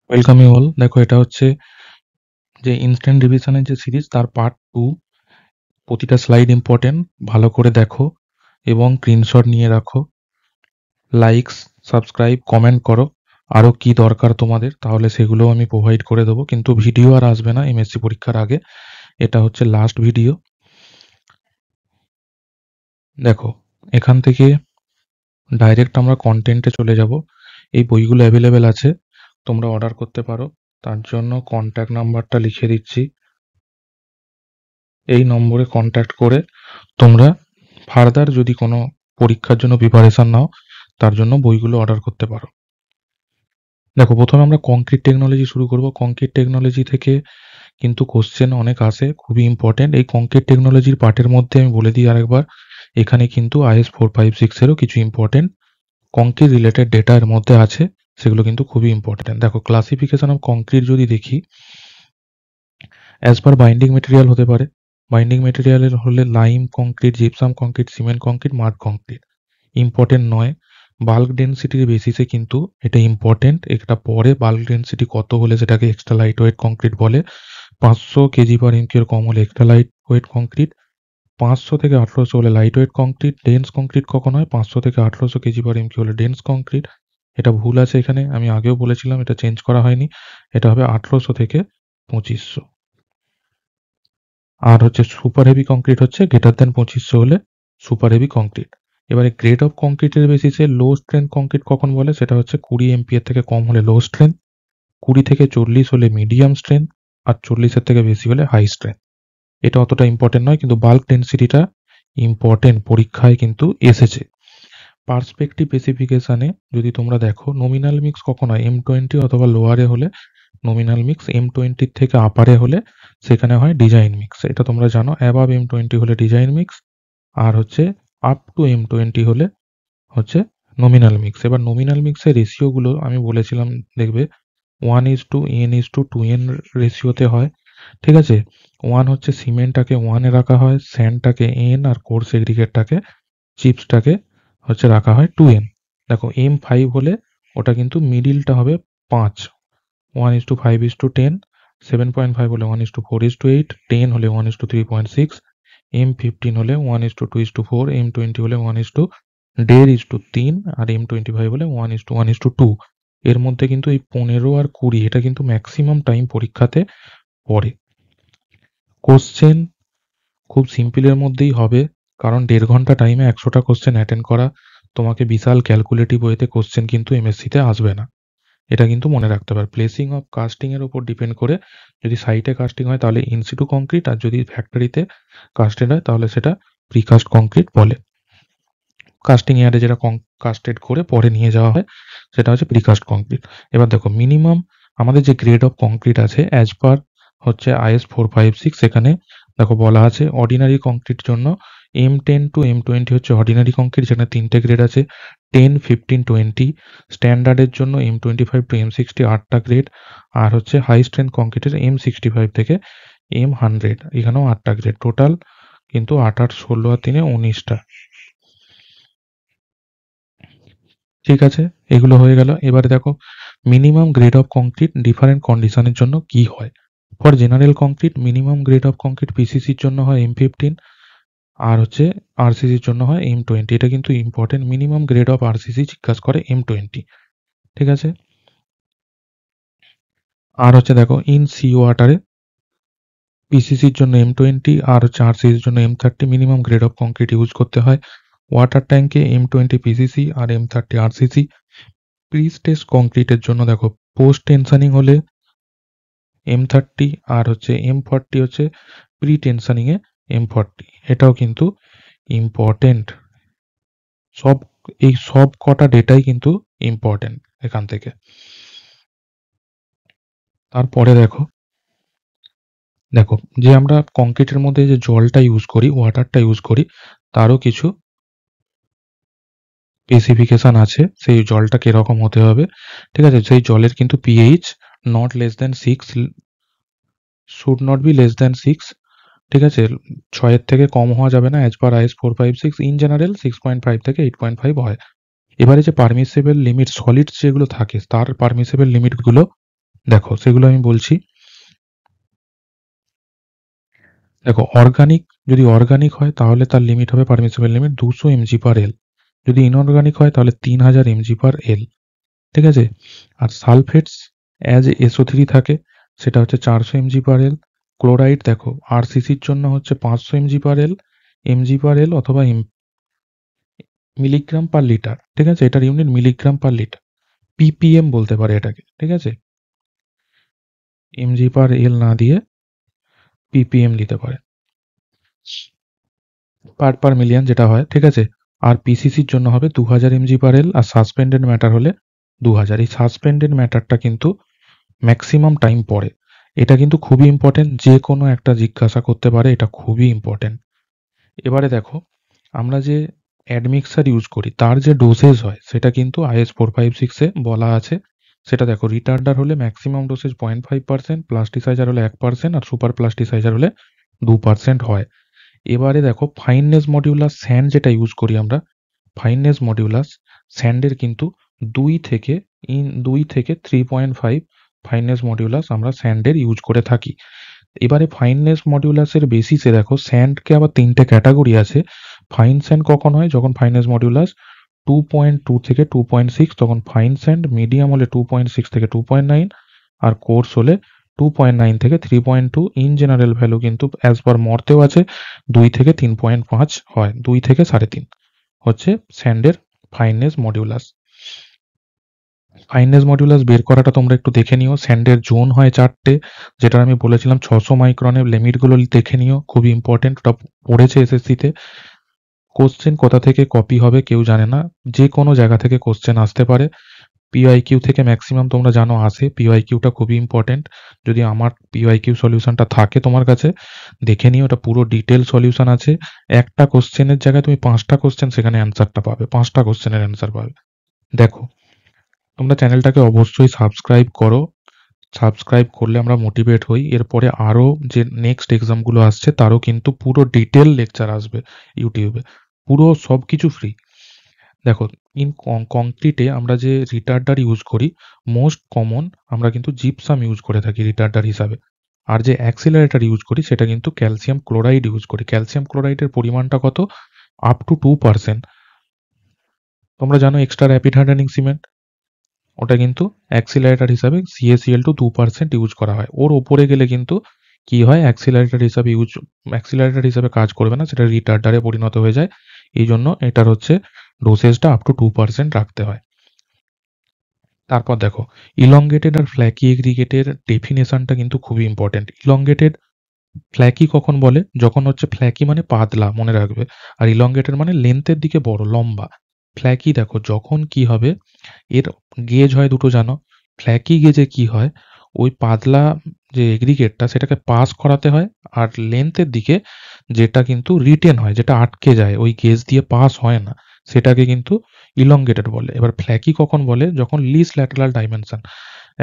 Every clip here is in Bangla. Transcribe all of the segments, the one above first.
Welcome you all. দেখো, এটা হচ্ছে যে ইনস্ট্যান্ট রিভিশনের যে সিরিজ তার পার্ট 2। প্রতিটা স্লাইড ইম্পর্টেন্ট, ভালো করে দেখো এবং স্ক্রিনশট নিয়ে রাখো। লাইকস, সাবস্ক্রাইব, কমেন্ট করো। আরও কি দরকার তোমাদের, তাহলে সেগুলোও আমি প্রোভাইড করে দেবো, কিন্তু ভিডিও আর আসবে না এমএসসি পরীক্ষার আগে। এটা হচ্ছে লাস্ট ভিডিও। দেখো, এখান থেকে ডাইরেক্ট আমরা কন্টেন্টে চলে যাব। এই বইগুলো অ্যাভেলেবেল আছে, তোমরা অর্ডার করতে পারো। তার জন্য কন্ট্যাক্ট নাম্বারটা লিখে দিচ্ছি। এই নম্বরে কন্ট্যাক্ট করে তোমরা ফার্দার যদি কোনো পরীক্ষার জন্য প্রিপারেশন নাও, তার জন্য বইগুলো অর্ডার করতে পারো। দেখো, প্রথমে আমরা কংক্রিট টেকনোলজি শুরু করব। কংক্রিট টেকনোলজি থেকে কিন্তু কোশ্চেন অনেক আসে, খুবই ইম্পর্টেন্ট। এই কংক্রিট টেকনোলজির পার্টের মধ্যে আমি বলে দিই আরেকবার, এখানে কিন্তু IS 456-এরও কিছু ইম্পর্টেন্ট কংক্রিট রিলেটেড ডেটা এর মধ্যে আছে, সেগুলো কিন্তু খুবই ইম্পর্টেন্ট। দেখো, ক্লাসিফিকেশন অফ কংক্রিট যদি দেখি, অ্যাজ পার বাইন্ডিং মেটেরিয়াল হতে পারে। বাইন্ডিং মেটেরিয়ালের হলে lime concrete, gypsum concrete, cement concrete, mud concrete. Important নয়, বাল্ক ডেন্সিটির বেসিসে কিন্তু এটা ইম্পর্টেন্ট। এটা পরে বাল্ক ডেন্সিটি কত হলে সেটাকে এক্সট্রা লাইট ওয়েট কংক্রিট বলে। 500 কেজি পার এমকিউর কম হলে এক্সট্রা লাইট ওয়েট কংক্রিট। 500 থেকে 1800 হলে light weight concrete. Dense concrete কখন হয়? 500 থেকে 1800 কেজি পার এমকিউ হলে ডেন্স কংক্রিট। এটা ভুল আছে এখানে, আমি আগেও বলেছিলাম, এটা চেঞ্জ করা হয়নি। এটা হবে 1800 থেকে 2500। আর হচ্ছে সুপার হেভি কংক্রিট হচ্ছে গ্রেটার দেন 2500 হলে সুপার হেভি কংক্রিট। এবারে গ্রেড অফ কংক্রিটের বেসিসে লো স্ট্রেন্থ কংক্রিট কখন বলে, সেটা হচ্ছে 20 এমপিএর থেকে কম হলে লো স্ট্রেন্থ, 20 থেকে 40 হলে মিডিয়াম স্ট্রেন্থ, আর 40-এর থেকে বেশি হলে হাই স্ট্রেন্থ। এটা অতটা ইম্পর্টেন্ট নয়, কিন্তু বাল্ক ডেন্সিটিটা ইম্পর্টেন্ট, পরীক্ষায় কিন্তু এসেছে। পার্সপেক্টিভ স্পেসিফিকেশনে যদি তোমরা দেখো, নমিনাল মিক্স কখন হয়? M20 অথবা লোয়ারে হলে নমিনাল মিক্স, M20 থেকে আপারে হলে সেখানে হয় ডিজাইন মিক্স। এটা তোমরা জানো, অ্যাবাভ M20 হলে ডিজাইন মিক্স, আর হচ্ছে আপ টু M20 হলে হচ্ছে নমিনাল মিক্স। এবার নমিনাল মিক্সের রেশিওগুলো আমি বলেছিলাম, দেখবে 1:n:2n রেশিওতে হয়। ঠিক আছে, 1 হচ্ছে সিমেন্টটাকে 1 এ রাখা হয়, স্যান্ডটাকে n, আর কোর্স এগ্রিগেটটাকে, চিপসটাকে হচ্ছে রাখা হয় 2n। দেখো, M5 হলে ওটা কিন্তু মিডিলটা হবে 5, 1:5:10, 7.5 হলে 1:4:8, 10 হলে 1:3.6, M15 হলে 1:2:4, M20 হলে 1:1.5:3, আর M25 হলে 1:1:2। এর মধ্যে কিন্তু এই 15 আর 20 এটা কিন্তু ম্যাক্সিমাম টাইম পরীক্ষাতে পড়ে। কোশ্চেন খুব সিম্পলের মধ্যেই হবে, কারণ 1.5 ঘন্টা টাইমে 100টা কোশ্চেন অ্যাটেন্ড করা তোমাকে বিশাল ক্যালকুলেটিভ ওয়েতে কোশ্চেন কিন্তু এমএসসিতে আসবে না, এটা কিন্তু মনে রাখতে হবে। প্লেসিং অফ কাস্টিং এর উপর ডিপেন্ড করে, যদি সাইটে কাস্টিং হয় তাহলে ইনসিটু কংক্রিট, আর যদি ফ্যাক্টরিতে কাস্টেড হয় তাহলে সেটা প্রিকাস্ট কংক্রিট বলে। কাস্টিং এয়ারে যেটা কাস্টেড করে পরে নিয়ে যাওয়া হয় সেটা হচ্ছে প্রিকাস্ট কংক্রিট। এবার দেখো, মিনিমাম আমাদের যে গ্রেড অফ কংক্রিট আছে অ্যাজ পার হচ্ছে IS 456, সেখানে দেখো বলা আছে অর্ডিনারি কংক্রিট জন্য M10 to M20 হচ্ছে অর্ডিনারি কংক্রিট, যেখানে 3টে গ্রেড আছে, 10, 15, 20। স্ট্যান্ডার্ডের জন্য M25 to M60 8টা গ্রেড, আর হচ্ছে হাই স্ট্রেন্থ কংক্রিটের M65 থেকে M100 এখানেও 8টা গ্রেড। টোটাল কিন্তু 8 8 16 আর 3 19টা। ঠিক আছে, এগুলো হয়ে গেল। এবারে দেখো, minimum grade of concrete different কন্ডিশনের জন্য কি হয়। For general concrete minimum grade of concrete পিসিসির জন্য হয় M15, আর হচ্ছে আরসিসির জন্য হয় M20। এটা কিন্তু important, minimum grade of RCC জিজ্ঞাসা করে M20। ঠিক আছে, আর হচ্ছে দেখো, ইন সি ওয়াটারে পিসিসির জন্য M20, আর হচ্ছে আরসিসির জন্য M30 minimum grade of concrete use করতে হয়। ওয়াটার ট্যাঙ্কে M20 পিসিসি আর M30 আরসিসি। প্রি স্ট্রেস কংক্রিটের জন্য দেখো, পোস্ট টেনশনিং হলে M30, আর হচ্ছে M40 হচ্ছে প্রি টেনশনিং এ M40। এটাও কিন্তু ইম্পর্টেন্ট। এই সব কটা ডেটাই কিন্তু ইম্পর্টেন্ট এখান থেকে। তারপরে দেখো, যে আমরা কংক্রিটের মধ্যে যে জলটা ইউজ করি, ওয়াটারটা ইউজ করি, তারও কিছু স্পেসিফিকেশন আছে। সেই জলটা কিরকম হতে হবে, ঠিক আছে। সেই জলের কিন্তু pH not less than 6, should not be less than 6। ঠিক আছে, 6-এর থেকে কম হওয়া যাবে না। As per IS 456 in general 6.5 থেকে 8.5 হয়। এবারে যে পারমিসেবল লিমিট সলিড যেগুলো থাকে, তার পারমিসেবল লিমিটগুলো দেখো সেগুলো আমি বলছি। দেখো অর্গানিক, যদি অর্গানিক হয় তাহলে তার লিমিট হবে পারমিসিবল লিমিট 200 mg/l। যদি ইনঅর্গানিক হয় তাহলে 3000 mg/l। ঠিক আছে? আর সালফেটস অ্যাজ SO3 থাকে, সেটা হচ্ছে 400 mg/l। ক্লোরাইড দেখো আরসিসির জন্য হচ্ছে 500 mg/l অথবা মিলিগ্রাম পার লিটার। ঠিক আছে? এটার unit milligram per litre, ppm বলতে পারে এটাকে। ঠিক আছে? mg/l না দিয়ে ppm দিতে পারে, পার মিলিয়ন যেটা হয়। ঠিক আছে? আর পিসিসির জন্য হবে 2000 mg/l, আর সাসপেন্ডেড ম্যাটার হলে 2000। এই সাসপেন্ডেড ম্যাটারটা কিন্তু ম্যাক্সিমাম টাইম পড়ে। এটা কিন্তু খুবই ইম্পর্টেন্ট, যে কোনো একটা জিজ্ঞাসা করতে পারে, এটা খুবই ইম্পর্টেন্ট। এবারে দেখো, আমরা যে অ্যাডমিক্সার ইউজ করি তার যে ডোসেজ হয় সেটা কিন্তু IS 456 এ বলা আছে। সেটা দেখো, রিটার্ডার হলে ম্যাক্সিমাম ডোসেজ 0.5%, প্লাস্টিসাইজার হলে 1% আর সুপার প্লাস্টিসাইজার হলে 2% হয়। এবারে দেখো ফাইননেস মডিউলাস স্যান্ড যেটা ইউজ করি আমরা, ফাইননেস মডিউলাস স্যান্ডের কিন্তু 2 থেকে 3.5 ফাইননেস মডিউলাস আমরা স্যান্ডের ইউজ করে থাকি। এবারে ফাইননেস মডিউলাসের বেসিসে দেখো স্যান্ডকে আবার 3টে ক্যাটাগরি আছে। ফাইন স্যান্ড কখন হয়? যখন ফাইননেস মডিউলাস 2.2 থেকে 2.6, তখন ফাইন স্যান্ড। মিডিয়াম হলে 2.6 থেকে 2.9, আর কোর্স হলে 2.9 থেকে 3.2। ইন জেনারেল ভ্যালু কিন্তু অ্যাজ পার মর্তেও আছে 2 থেকে 3.5 হয়, 2 থেকে 3.5 হচ্ছে স্যান্ডের ফাইননেস মডিউলাস। ফাইননেস মডিউলাস বের করাটা তোমরা একটু দেখে নিও। স্যান্ডের জোন হয় 4টে, যেটা আমি বলেছিলাম 600 মাইক্রনের। লিমিটগুলো দেখে নিও, খুবই ইম্পর্টেন্ট, ওটা পড়েছে এসএসসিতে। কোশ্চেন কোথা থেকে কপি হবে কেউ জানে না, যে কোনো জায়গা থেকে কোশ্চেন আসতে পারে। পিওয়াইকিউ থেকে ম্যাক্সিমাম তোমরা জানো আসে, পিওয়াইকিউটা খুবই ইম্পর্টেন্ট। যদি আমার পিওয়াইকিউ সলিউশনটা থাকে তোমার কাছে, দেখে নিও, ওটা পুরো ডিটেল সলিউশন আছে। একটা কোশ্চেনের জায়গায় তুমি 5টা কোশ্চেন সেখানে অ্যান্সারটা পাবে, 5টা কোশ্চেনের অ্যান্সার পাবে। দেখো, তোমরা চ্যানেলটাকে অবশ্যই সাবস্ক্রাইব করো। সাবস্ক্রাইব করলে আমরা মোটিভেট হই। এরপরে আরও যে নেক্সট এক্সামগুলো আসছে তারও কিন্তু পুরো ডিটেল লেকচার আসবে ইউটিউবে, পুরো সব কিছু ফ্রি। দেখো, ইন কংক্রিটে আমরা যে রিটার্ডার ইউজ করি, মোস্ট কমন আমরা কিন্তু জিপসাম ইউজ করে থাকি রিটার্ডার হিসাবে। আর যে অ্যাক্সিলারেটর ইউজ করি সেটা কিন্তু ক্যালসিয়াম ক্লোরাইড ইউজ করি। ক্যালসিয়াম ক্লোরাইডের পরিমাণটা কত? Up to 2%। তোমরা জানো এক্সট্রা র্যাপিড হার্ডেনিং সিমেন্ট, ওটা কিন্তু অ্যাক্সিলারেটর হিসাবে CaCl2 2% ইউজ করা হয়। ওর ওপরে গেলে কিন্তু কি হয়, অ্যাক্সিলারেটর হিসাবে কাজ করবে না, সেটা রিটার্ডারে পরিণত হয়ে যায়। এই জন্য এটার হচ্ছে ডোসেজটা আপ টু 2% রাখতে হয়। তারপর দেখো, ইলংগেটেড আর ফ্ল্যাকি এগ্রিগেটের ডেফিনেশনটা কিন্তু খুবই ইম্পর্টেন্ট। ইলংগেটেড ফ্ল্যাকি কখন বলে? যখন হচ্ছে ফ্ল্যাকি মানে পাতলা, মনে রাখবে। আর ইলংগেটেড মানে লেন্থের দিকে বড়, লম্বা। ফ্ল্যাকি দেখো যখন কি হবে, এর গেজ হয় দুটো জানো। ফ্ল্যাকি গেজে কি হয়, ওই পাতলা যে এগ্রিগেটটা সেটাকে পাস করাতে হয়, আর লেন্থের দিকে যেটা কিন্তু রিটেন হয়, যেটা আটকে যায়, ওই গেজ দিয়ে পাস হয় না, সেটাকে কিন্তু ইলংগেটেড বলে। এবার ফ্ল্যাকি কখন বলে? যখন লিস্ট ল্যাটারাল ডাইমেনশন,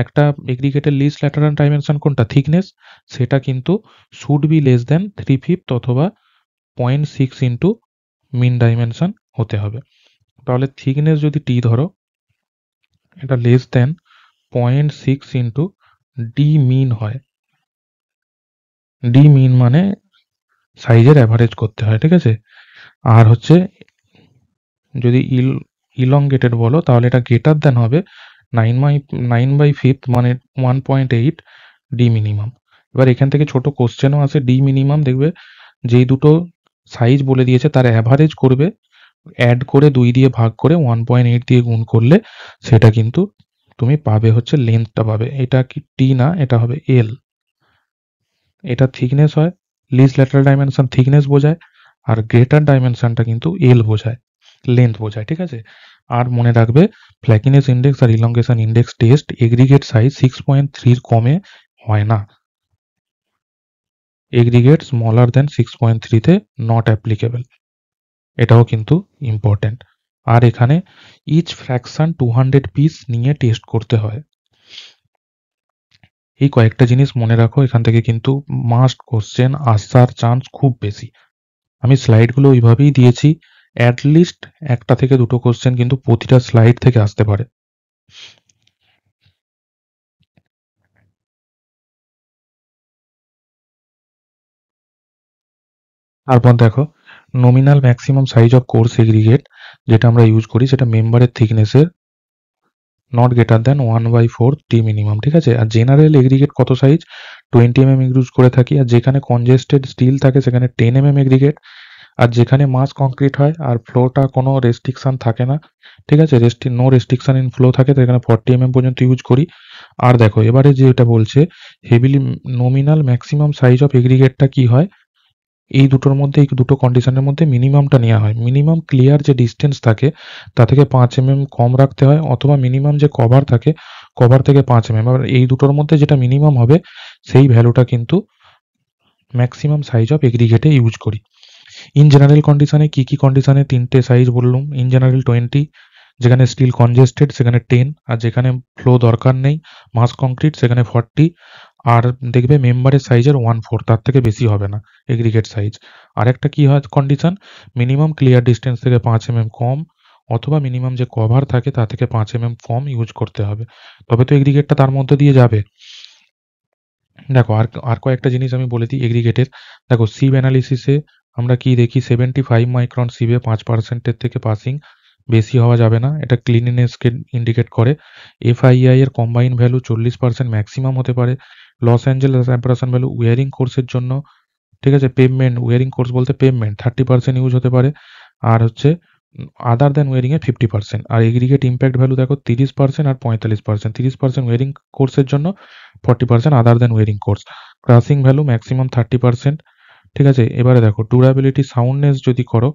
একটা এগ্রিগেটের লিস্ট ল্যাটারাল ডাইমেনশন কোনটা? থিকনেস। সেটা কিন্তু শুড বি লেস দেন 3/5 অথবা 0.6 ইন্টু মিন ডাইমেনশন হতে হবে। তাহলে থিকনেস যদি টি ধরো, এটা লেস দেন 0.6 ইন্টু ডি মিন হয়। ডি মিন মানে সাইজের অ্যাভারেজ করতে হয়। ঠিক আছে? আর হচ্ছে যদি ইলংগেটেড বলো তাহলে এটা গ্রেটার দেন হবে 9/5 মানে 1.8 ডি মিনিমাম। এবার এখান থেকে ছোট কোশ্চেনও আছে। ডি মিনিমাম দেখবে যেই দুটো সাইজ বলে দিয়েছে তার অ্যাভারেজ করবে, অ্যাড করে 2 দিয়ে ভাগ করে 1.8 দিয়ে গুণ করলে সেটা কিন্তু তুমি পাবে হচ্ছে লেন্থটা পাবে। এটা কি টি না, এটা হবে এল। এটা থিকনেস হয়, লিস্ট ল্যাটারাল ডাইমেনশন থিকনেস বোঝায়, আর গ্রেটার ডাইমেনশনটা কিন্তু এল বোঝায়, লেন্থ বোঝায়। ঠিক আছে? আর মনে রাখবে, ফ্ল্যাকিনেস ইন্ডেক্স আর elongation index test aggregate size 6.3 কমে হয় না। এগ্রিগেট স্মলার দেন 6.3 তে নট অ্যাপ্লিকেবল, এটাও কিন্তু ইম্পর্টেন্ট। আর এখানে ইচ ফ্র্যাকশন 200 পিস নিয়ে টেস্ট করতে হয়। এই কয়েকটা জিনিস মনে রাখো, এখান থেকে কিন্তু মাস্ট কোশ্চেন আসার চান্স খুব বেশি। আমি স্লাইডগুলো ওইভাবেই দিয়েছি, অ্যাটলিস্ট একটা থেকে দুটো কোশ্চেন কিন্তু প্রতিটা স্লাইড থেকে আসতে পারে। তারপর দেখো nominal maximum size of coarse aggregate যেটা আমরা ইউজ করি সেটা মেম্বারের থিকনেসের নট গ্রেটার দ্যান 1/4 টি মিনিমাম, ঠিক আছে। আর জেনারেল এগ্রিগেট কত সাইজ 20 mm ইউজ করে থাকি। আর যেখানে কনজেস্টেড স্টিল থাকে সেখানে 10 mm এগ্রিগেট। আর যেখানে মাস কংক্রিট হয় আর ফ্লোটা কোনো রেস্ট্রিকশন থাকে না, ঠিক আছে, নো রেস্ট্রিকশন ইন ফ্লো থাকে, তো এখানে 40 mm পর্যন্ত ইউজ করি। আর দেখো এবারে যেটা বলছে heavily nominal maximum size of এগ্রিগেটটা কি হয়, এই দুটোর মধ্যে এই দুটো কন্ডিশনের মধ্যে মিনিমামটা নেওয়া হয়। মিনিমাম ক্লিয়ার যে ডিস্টেন্স থাকে তা থেকে 5 mm কম রাখতে হয়, অথবা মিনিমাম যে কভার থাকে কভার থেকে 5 mm। এবার এই দুটোর মধ্যে যেটা মিনিমাম হবে সেই ভ্যালুটা কিন্তু ম্যাক্সিমাম সাইজ অফ এগ্রিগেটে ইউজ করি। ইন জেনারেল কন্ডিশনে কি কি কন্ডিশনে তিনটে সাইজ বললাম। ইন জেনারেল 20, যেখানে স্টিল কনজেস্টেড সেখানে 10, আর যেখানে ফ্লো দরকার নেই মাস কংক্রিট সেখানে 40। আর দেখবে মেম্বারের সাইজের 1/4 তার থেকে বেশি হবে না এগ্রিগেট সাইজ। আরেকটা কি হয় কন্ডিশন, মিনিমাম ক্লিয়ার ডিস্টেন্স থেকে 5 mm কম, অথবা মিনিমাম যে কভার থাকে তা থেকে 5 mm কম ইউজ করতে হবে, তবে তো এগ্রিগেটটা তার মধ্যে দিয়ে যাবে। দেখো আর আর কয়েকটা জিনিস আমি বলে দিই এগ্রিগেটের। দেখো সিভ অ্যানালিসিসে আমরা কি দেখি 75 মাইক্রন সিভে 5%-এর থেকে পাসিং বেশি হওয়া যাবে না, এটা ক্লিনিনেসকে ইন্ডিকেট করে। এফআইআই এর কম্বাইন ভ্যালু 40% ম্যাক্সিমাম হতে পারে। লস অ্যাঞ্জেলেস অ্যাপ্রাসন ভ্যালু ওয়ারিং কোর্সের জন্য, ঠিক আছে, পেভমেন্ট ওয়ারিং কোর্স বলতে পেভমেন্ট 30% ইউজ হতে পারে। আর হচ্ছে আদার দেন wearing a 50%। R aggregate impact value দেখো 30% আর 45%। 30% ওয়ারিং কোর্সের জন্য, 40% আদার দেন ওয়ারিং কোর্স। ক্রাসিং ভ্যালু ম্যাক্সিমাম 30%, ঠিক আছে। এবারে দেখো ডুরাবিলিটি সাউন্ডনেস যদি করো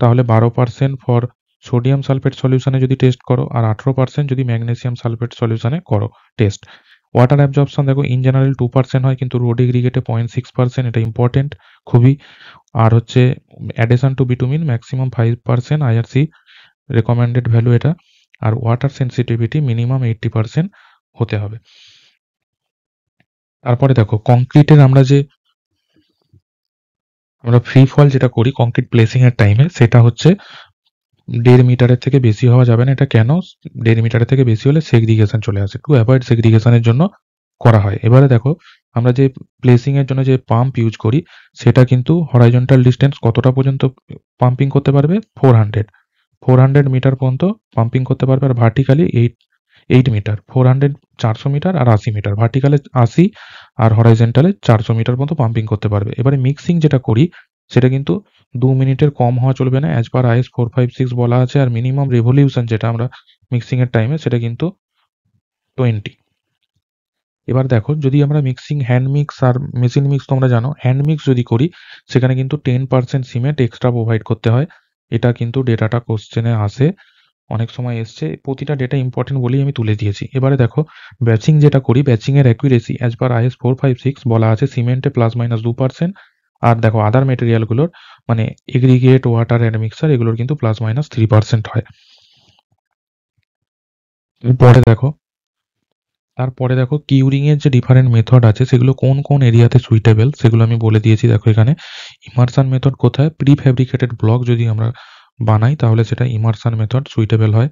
তাহলে 12% ফর সোডিয়াম সালফেট সলিউশনে যদি টেস্ট করো, আর 18% যদি ম্যাগনেসিয়াম সালফেট সলিউশনে করো টেস্ট। ওয়াটার অ্যাবজর্পশন দেখো ইন জেনারেল 2% হয়, কিন্তু রোড এগ্রিগেটে 0.6%, এটা ইম্পর্টেন্ট খুবই। আর হচ্ছে addition to bitumen maximum 5% IRC recommended value এটা। আর ওয়াটার সেন্সিটিভিটি মিনিমাম 80% হতে হবে। তারপরে দেখো কংক্রিটের আমরা ফ্রি ফল যেটা করি কংক্রিট প্লেসিং এর টাইমে, সেটা হচ্ছে 1.5 মিটারের থেকে বেশি হওয়া যাবে না। এটা কেন, 1.5 মিটারের থেকে বেশি হলে সেগ্রিগেশন চলে আসে, টু অ্যাভয়েড সেগ্রিগেশনের জন্য করা হয়। এবারে দেখো আমরা যে প্লেসিং এর জন্য যে পাম্প ইউজ করি সেটা কিন্তু হরাইজন্টাল ডিস্টেন্স কতটা পর্যন্ত পাম্পিং করতে পারবে, 400 মিটার পর্যন্ত পাম্পিং করতে পারবে। আর ভার্টিক্যালি 8 মিটার, 400 400 মিটার আর 80 মিটার, ভার্টিক্যালে 80 আর হরাইজন্টালে 400 মিটার পর্যন্ত পাম্পিং করতে পারবে। এবারে মিক্সিং যেটা করি সেটা কিন্তু 2 মিনিটের কম হওয়া চলবে না, অ্যাজ পার আইএস 456 বলা আছে। আর মিনিমাম রেভলিউশন যেটা আমরা মিক্সিং এর টাইমে সেটা কিন্তু 20। এবার দেখো যদি আমরা মিক্সিং হ্যান্ড মিক্স আর মেশিন মিক্স, তোমরা জানো হ্যান্ড মিক্স যদি করি সেখানে কিন্তু 10% সিমেন্ট এক্সট্রা প্রোভাইড করতে হয়। এটা কিন্তু ডেটাটা কোশ্চেনে আসে, অনেক সময় এসছে, প্রতিটা ডেটা ইম্পর্টেন্ট বলেই আমি তুলে দিয়েছি। এবারে দেখো ব্যাচিং যেটা করি, ব্যাচিং এর অ্যাকুরেসি অ্যাজ পার আইএস 456 বলা আছে সিমেন্টে +-2%। আর দেখো আদার মেটেরিয়ালগুলোর মানে এগ্রিগেট ওয়াটার অ্যান্ড মিক্সার এগুলোর কিন্তু +-3% হয়। পরে দেখো তারপরে দেখো কিউরিং এর যে ডিফারেন্ট মেথড আছে সেগুলো কোন কোন এরিয়াতে সুইটেবল সেগুলো আমি বলে দিয়েছি। দেখো এখানে ইমারশন মেথড কোথায়, প্রি ফ্যাব্রিকেটেড ব্লক যদি আমরা বানাই তাহলে সেটা ইমারশন মেথড সুইটেবল হয়।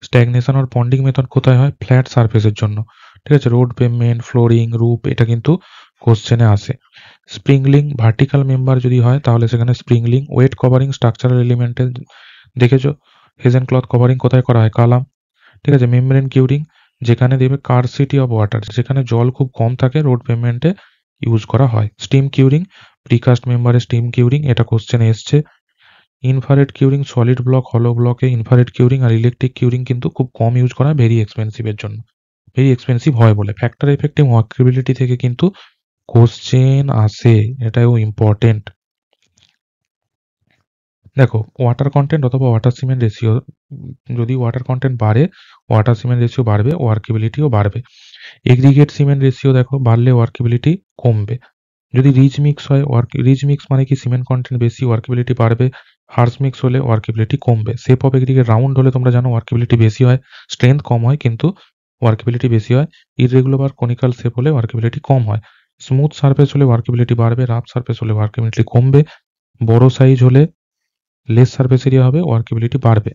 স্ট্যাগনেশন আর পন্ডিং মেথড কোথায় হয়, ফ্ল্যাট সারফেসের জন্য, ঠিক আছে, রোড পেভমেন্ট ফ্লোরিং রুপ এটা কিন্তু কোশ্চেনে আসে। স্প্রিংলিং ভার্টিক্যাল মেম্বার যদি হয় তাহলে সেখানে স্প্রিংলিং। ওয়েট কভারিং স্ট্রাকচারাল এলিমেন্টের দেখেছো, হেজেন ক্লথ কভারিং কোথায় করা হয়, কালাম, ঠিক আছে। মেমব্রেন কিউরিং যেখানে দেখবে কার্সিটি অফ ওয়াটার, যেখানে জল খুব কম থাকে রোড পেভমেন্টে ইউজ করা হয়। স্টিম কিউরিং প্রিকাস্ট মেম্বারে স্টিম কিউরিং, এটা কোশ্চেনে এসছে। ইনফ্রারেড কিউরিং সলিড ব্লক হলো ব্লকে ইনফ্রারেড কিউরিং। আর ইলেকট্রিক কিউরিং কিন্তু খুব কম ইউজ করা হয়, ভেরি এক্সপেন্সিভের জন্য, ভেরি এক্সপেন্সিভ হয় বলে। ফ্যাক্টর এফেক্টিভ ওয়ার্কেবিলিটি থেকে কিন্তু কোশ্চেন আসে, এটাও ইম্পর্টেন্ট। দেখো ওয়াটার কন্টেন্ট অথবা ওয়াটার সিমেন্ট রেশিও, যদি ওয়াটার কন্টেন্ট বাড়ে ওয়াটার সিমেন্ট রেশিও বাড়বে, ওয়ার্কেবিলিটিও বাড়বে। এগ্রিগেট সিমেন্ট রেশিও দেখো বাড়লে ওয়ার্কেবিলিটি কমবে। যদি রিচ মিক্স হয়, রিচ মিক্স মানে কি সিমেন্ট কন্টেন্ট বেশি ওয়ার্কেবিলিটি বাড়বে, হার্স মিক্স হলে ওয়ার্কেবিলিটি কমবে। শেপ অফ এগ্রিগেট রাউন্ড হলে তোমরা জানো ওয়ার্কেবিলিটি বেশি হয়, স্ট্রেংথ কম হয় কিন্তু ওয়ার্কেবিলিটি বেশি হয়। ইররেগুলার কনিক্যাল শেপ হলে ওয়ার্কেবিলিটি কম হয়। স্মুথ সারফেস হলে ওয়ার্কেবিলিটি বাড়বে, রাফ সারফেস হলে ওয়ার্কেবিলিটি কমবে। বড় সাইজ হলে লেস সারফেস এরিয়া হবে, ওয়ার্কেবিলিটি বাড়বে।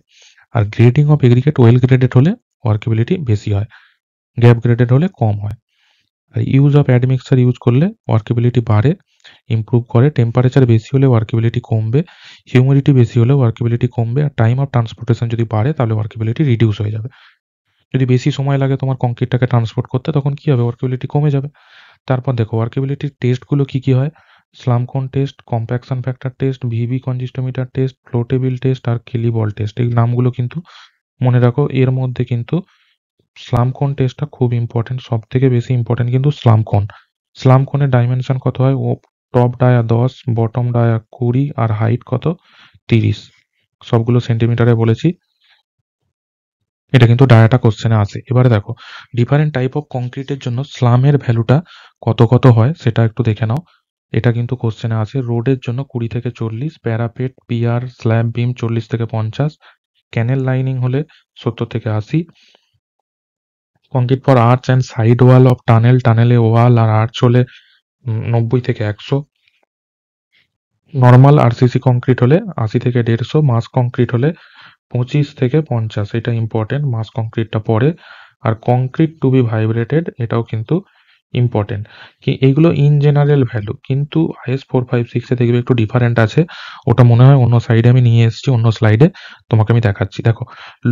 আর grading of aggregate well graded হলে ওয়ার্কেবিলিটি বেশি হয়, গ্যাপ গ্রেডেড হলে কম হয়। আর ইউজ অফ অ্যাডমিক্সার ইউজ করলে ওয়ার্কেবিলিটি বাড়ে, ইমপ্রুভ করে। টেম্পারেচার বেশি হলে ওয়ার্কেবিলিটি কমবে, হিউমিডিটি বেশি হলে ওয়ার্কেবিলিটি কমবে, আর টাইম অফ ট্রান্সপোর্টেশন যদি বাড়ে তাহলে ওয়ার্কেবিলিটি রিডিউস হয়ে যাবে। যদি বেশি সময় লাগে তোমার কংক্রিটটাকে ট্রান্সপোর্ট করতে, তখন কি হবে, ওয়ার্কেবিলিটি কমে যাবে। তারপর দেখো ওয়ার্কেবিলিটির টেস্টগুলো কি কি হয়। Slump cone test, compaction factor test, VB consistometer test, flow table test আর কেলি বল টেস্ট। এই নামগুলো কিন্তু মনে রাখো। এর মধ্যে কিন্তু স্লাম কোন টেস্টটা খুব ইম্পর্টেন্ট, সব থেকে বেশি ইম্পর্টেন্ট কিন্তু স্লাম কোন। স্লাম কোনের ডাইমেনশন কত হয়, ও টপ ডায়া 10, বটম ডায়া 20 আর হাইট কত 30। সবগুলো সেন্টিমিটারে বলেছি। এটা কিন্তু ডায়াটা কোশ্চেনে আসে। এবারে দেখো ডিফারেন্ট টাইপ অফ কংক্রিটের জন্য স্লামের ভ্যালুটা কত কত হয় সেটা একটু দেখে নাও। এটা কিন্তু কোশ্চেনে আসে। রোডের জন্য 20 থেকে 40, প্যারাপেট, পিয়ার, স্ল্যাব বিম 40 থেকে 50, ক্যানেল লাইনিং হলে 70 থেকে 80, concrete for arch and side wall of tunnel, টানেলে ওয়াল আর আর্চ হলে 90 থেকে 100, নর্মাল আরসিসি কংক্রিট হলে 80 থেকে 150, মাস কংক্রিট হলে 25 থেকে 50। এটা ইম্পর্টেন্ট, মাস কংক্রিটটা পরে। আর কংক্রিট টু বি ভাইব্রেটেড এটাও কিন্তু ইম্পর্টেন্ট। কি এইগুলো ইন জেনারেল ভ্যালু, কিন্তু আইএস 456 এ দেখবে একটু ডিফারেন্ট আছে। ওটা মনে হয় অন্য সাইডে আমি নিয়ে এসেছি, অন্য স্লাইডে তোমাকে আমি দেখাচ্ছি। দেখো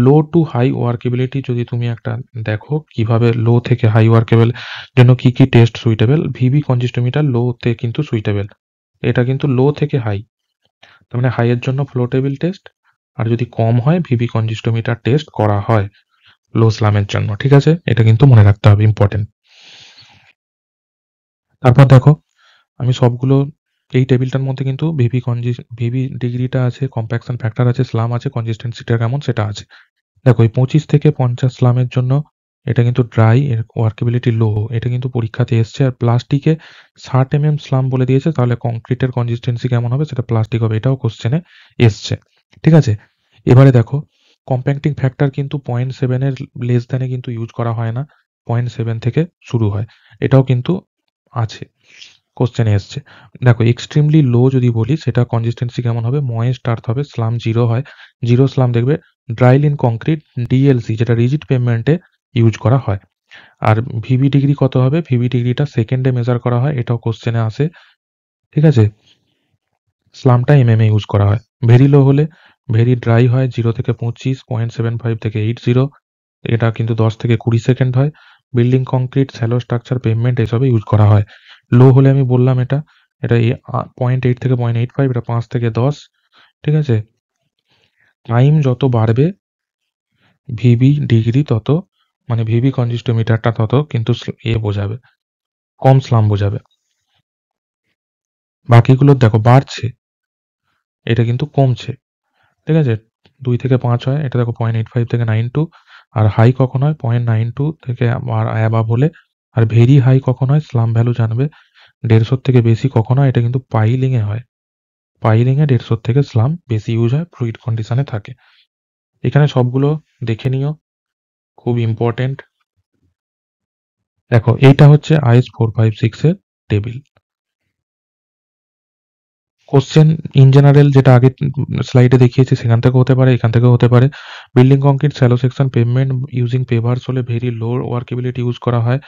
লো টু হাই ওয়ার্কেবিলিটি যদি তুমি একটা দেখো কিভাবে লো থেকে হাই ওয়ার্কেবল জন্য কি কি টেস্ট সুইটেবল, ভিভি কনজিস্টোমিটার লো তে কিন্তু সুইটেবল। এটা কিন্তু লো থেকে হাই, তার মানে হাই এর জন্য ফ্লোটেবল টেস্ট, আর যদি কম হয় ভিভি কনজিস্টোমিটার টেস্ট করা হয় লো স্লামের জন্য। ঠিক আছে, এটা কিন্তু মনে রাখতে হবে, ইম্পর্টেন্ট। তারপর দেখো আমি সবগুলো এই টেবিলটার মধ্যে কিন্তু ভিভি ডিগ্রিটা আছে, কম্প্যাকশন ফ্যাক্টর আছে, স্লাম আছে, কনসিস্টেন্সিটা কেমন সেটা আছে। দেখো এই 25 থেকে 50 স্লামের জন্য এটা কিন্তু ড্রাই, এর ওয়ার্কেবিলিটি লো, এটা কিন্তু পরীক্ষাতে এসছে। আর প্লাস্টিকে 60 স্লাম বলে দিয়েছে, তাহলে কংক্রিটের কনসিস্টেন্সি কেমন হবে সেটা প্লাস্টিক হবে, এটাও কোশ্চেনে এসছে। ঠিক আছে, এবারে দেখো কম্প্যাক্টিং ফ্যাক্টর কিন্তু 0.7 এর লেস দ্যানে কিন্তু ইউজ করা হয় না, 0.7 থেকে শুরু হয়, এটাও কিন্তু আছে, কোশ্চেনে এসছে। দেখো এক্সট্রিমলি লো যদি বলি সেটা কনসিস্টেন্সি কেমন হবে, ময়েস্ট আর্থ হবে, স্লাম জিরো হয়, জিরো স্লাম দেখবে ড্রাইলিন কংক্রিট ডিএলসি যেটা রিজিড পেভমেন্টে ইউজ করা হয়। আর ভিভি ডিগ্রি কত হবে, ভিভি ডিগ্রিটা সেকেন্ডে মেজার করা হয়, এটাও কোশ্চেনে আসে। ঠিক আছে, স্লামটা এমএম এ ইউজ করা হয়। ভেরি লো হলে ভেরি ড্রাই হয়, 0 থেকে 25, 0.75 থেকে 80, এটা কিন্তু 10 থেকে 20 সেকেন্ড হয়। Building concrete, shallow structure, pavement এসবে ইউজ করা হয়। লো হলে আমি বললাম এটা এটা 0.8 থেকে 0.85, এটা 5 থেকে 10। ঠিক আছে, টাইম যত বাড়বে ভিভি ডিগ্রি তত, মানে ভিভি কনজিস্টোমিটারটা তত কিন্তু বোঝাবে, কম স্লাম বোঝাবে। বাকিগুলো দেখো বাড়ছে, এটা কিন্তু কমছে। ঠিক আছে, 2 থেকে 5 হয়, এটা দেখো 0.85 থেকে 92। আর হাই কখন হয়, 0.92 থেকে আর অ্যাবাভ হলে। আর ভেরি হাই কখন হয়, স্লাম ভ্যালু জানবে। 150 থেকে বেশি কখন হয়, এটা কিন্তু পাইলিং এ হয়, পাইলিং এ 150 থেকে স্লাম বেশি ইউজ হয়, ফ্লুইড কন্ডিশনে থাকে। এখানে সবগুলো দেখে নিও, খুব ইম্পর্টেন্ট। দেখো এইটা হচ্ছে আইএস 456 এর টেবিল। কোশ্চেন ইন জেনারেল যেটা আগে স্লাইডে দেখিয়েছি সেখান থেকে হতে পারে, এখান থেকেও হতে পারে। Building concrete, shallow section, pavement using pavers হলে ভেরি লো ওয়ার্কেবিলিটি ইউজ করা হয়,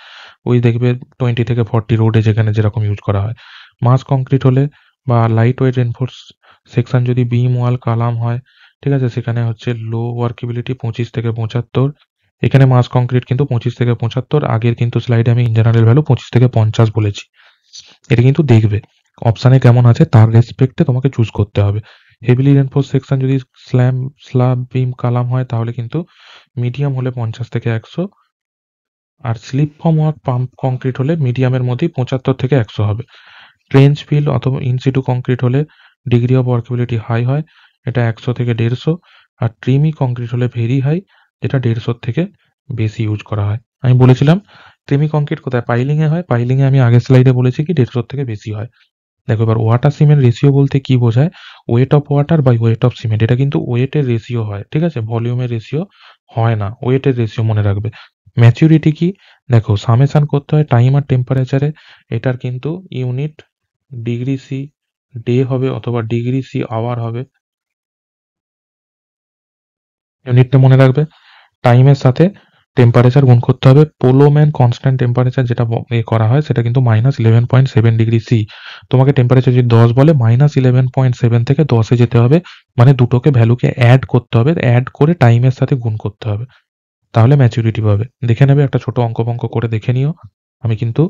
ওই দেখবে 20 থেকে 40 রোডে যেখানে যেরকম ইউজ করা হয়। মাস কংক্রিট হলে বা লাইট ওয়েট রেনফোর্স সেকশন যদি বিম ওয়াল কালাম হয়, ঠিক আছে, সেখানে হচ্ছে লো ওয়ার্কেবিলিটি 25 থেকে 75। এখানে মাস কংক্রিট কিন্তু 25 থেকে 75, আগের কিন্তু স্লাইডে আমি ইন জেনারেল ভ্যালু 25 থেকে 50 বলেছি। এটা কিন্তু দেখবে অপশানে কেমন আছে তার রেসপেক্টে তোমাকে চুজ করতে হবে। হেভিলি রেনফোর্স সেকশন যদি স্ল্যাব বিম কালাম হয় তাহলে কিন্তু মিডিয়াম হলে 50 থেকে 100, আর slip form work pump concrete হলে মিডিয়ামের মধ্যেই 75 থেকে 100 হবে। ট্রেঞ্চ ফিল অথবা ইনসিটু কংক্রিট হলে ডিগ্রি অফ ওয়ার্কেবিলিটি হাই হয়, এটা 100 থেকে 150। আর ট্রিমি কংক্রিট হলে ভেরি হাই, যেটা 150 থেকে বেশি ইউজ করা হয়। আমি বলেছিলাম ট্রিমি কংক্রিট কোথায়, পাইলিং এ হয়, পাইলিং এ আমি আগের স্লাইডে বলেছি কি 150 থেকে বেশি হয়। দেখো এবার ওয়াটার সিমেন্ট রেশিও বলতে কি বোঝায়, weight of water by weight of cement, এটা কিন্তু ওয়েটের রেশিও হয়। ঠিক আছে, ভলিউমের রেশিও হয় না, ওয়েটের রেশিও মনে রাখবে। ম্যাচুরিটি কি, দেখো সামেশন করতে হয় টাইম আর টেম্পারেচারে, এটার কিন্তু ইউনিট ডিগ্রি সি ডে হবে অথবা ডিগ্রি সি আওয়ার হবে, ইউনিটটা মনে রাখবে। টাইমের সাথে টেম্পারেচার গুণ করতে হবে পোলোম্যান কনস্ট্যান্ট টেম্পারেচার যেটা করা হয় সেটা কিন্তু -11.7°C। তোমাকে টেম্পারেচার যদি 10 বলে -11.7 থেকে 10-এ যেতে হবে, মানে দুটোকে ভ্যালুকে অ্যাড করতে হবে, অ্যাড করে টাইমের সাথে গুণ করতে হবে, তাহলে ম্যাচুরিটি পাবে। দেখে নেবে, একটা ছোট অঙ্ক করে দেখে নিও। আমি কিন্তু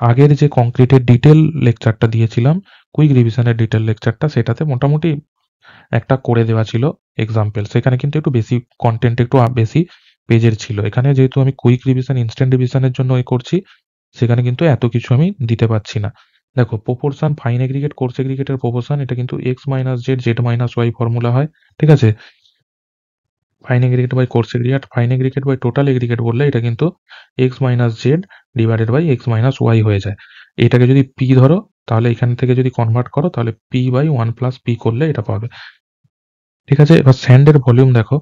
আগের যে কংক্রিটের ডিটেল লেকচারটা দিয়েছিলাম, কুইক রিভিশনের ডিটেল লেকচারটা, সেটাতে মোটামুটি একটা করে দেওয়া ছিল এক্সাম্পল। সেখানে কিন্তু একটু বেশি কন্টেন্ট, একটু বেশি পেজের ছিল। এখানে যেহেতু আমি কুইক রিভিশন, ইনস্ট্যান্ট রিভিশনের জন্য করছি, সেখানে কিন্তু এত কিছু আমি দিতে পারছি না। দেখো, প্রপোর্শন ফাইন এগ্রিগেট কোর্স এগ্রিগেটের প্রপোর্শন, এটা কিন্তু x - z z - y formula হয়, ঠিক আছে। Fine aggregate by coarse aggregate, fine aggregate by total aggregate বললে এটা কিন্তু x - z divided by x - y হয়ে যায়। এটাকে যদি p ধরো, তাহলে এখান থেকে যদি কনভার্ট করো, তাহলে p/1 + p করলে এটা পাবে, ঠিক আছে। এবার স্যান্ডের ভলিউম দেখো,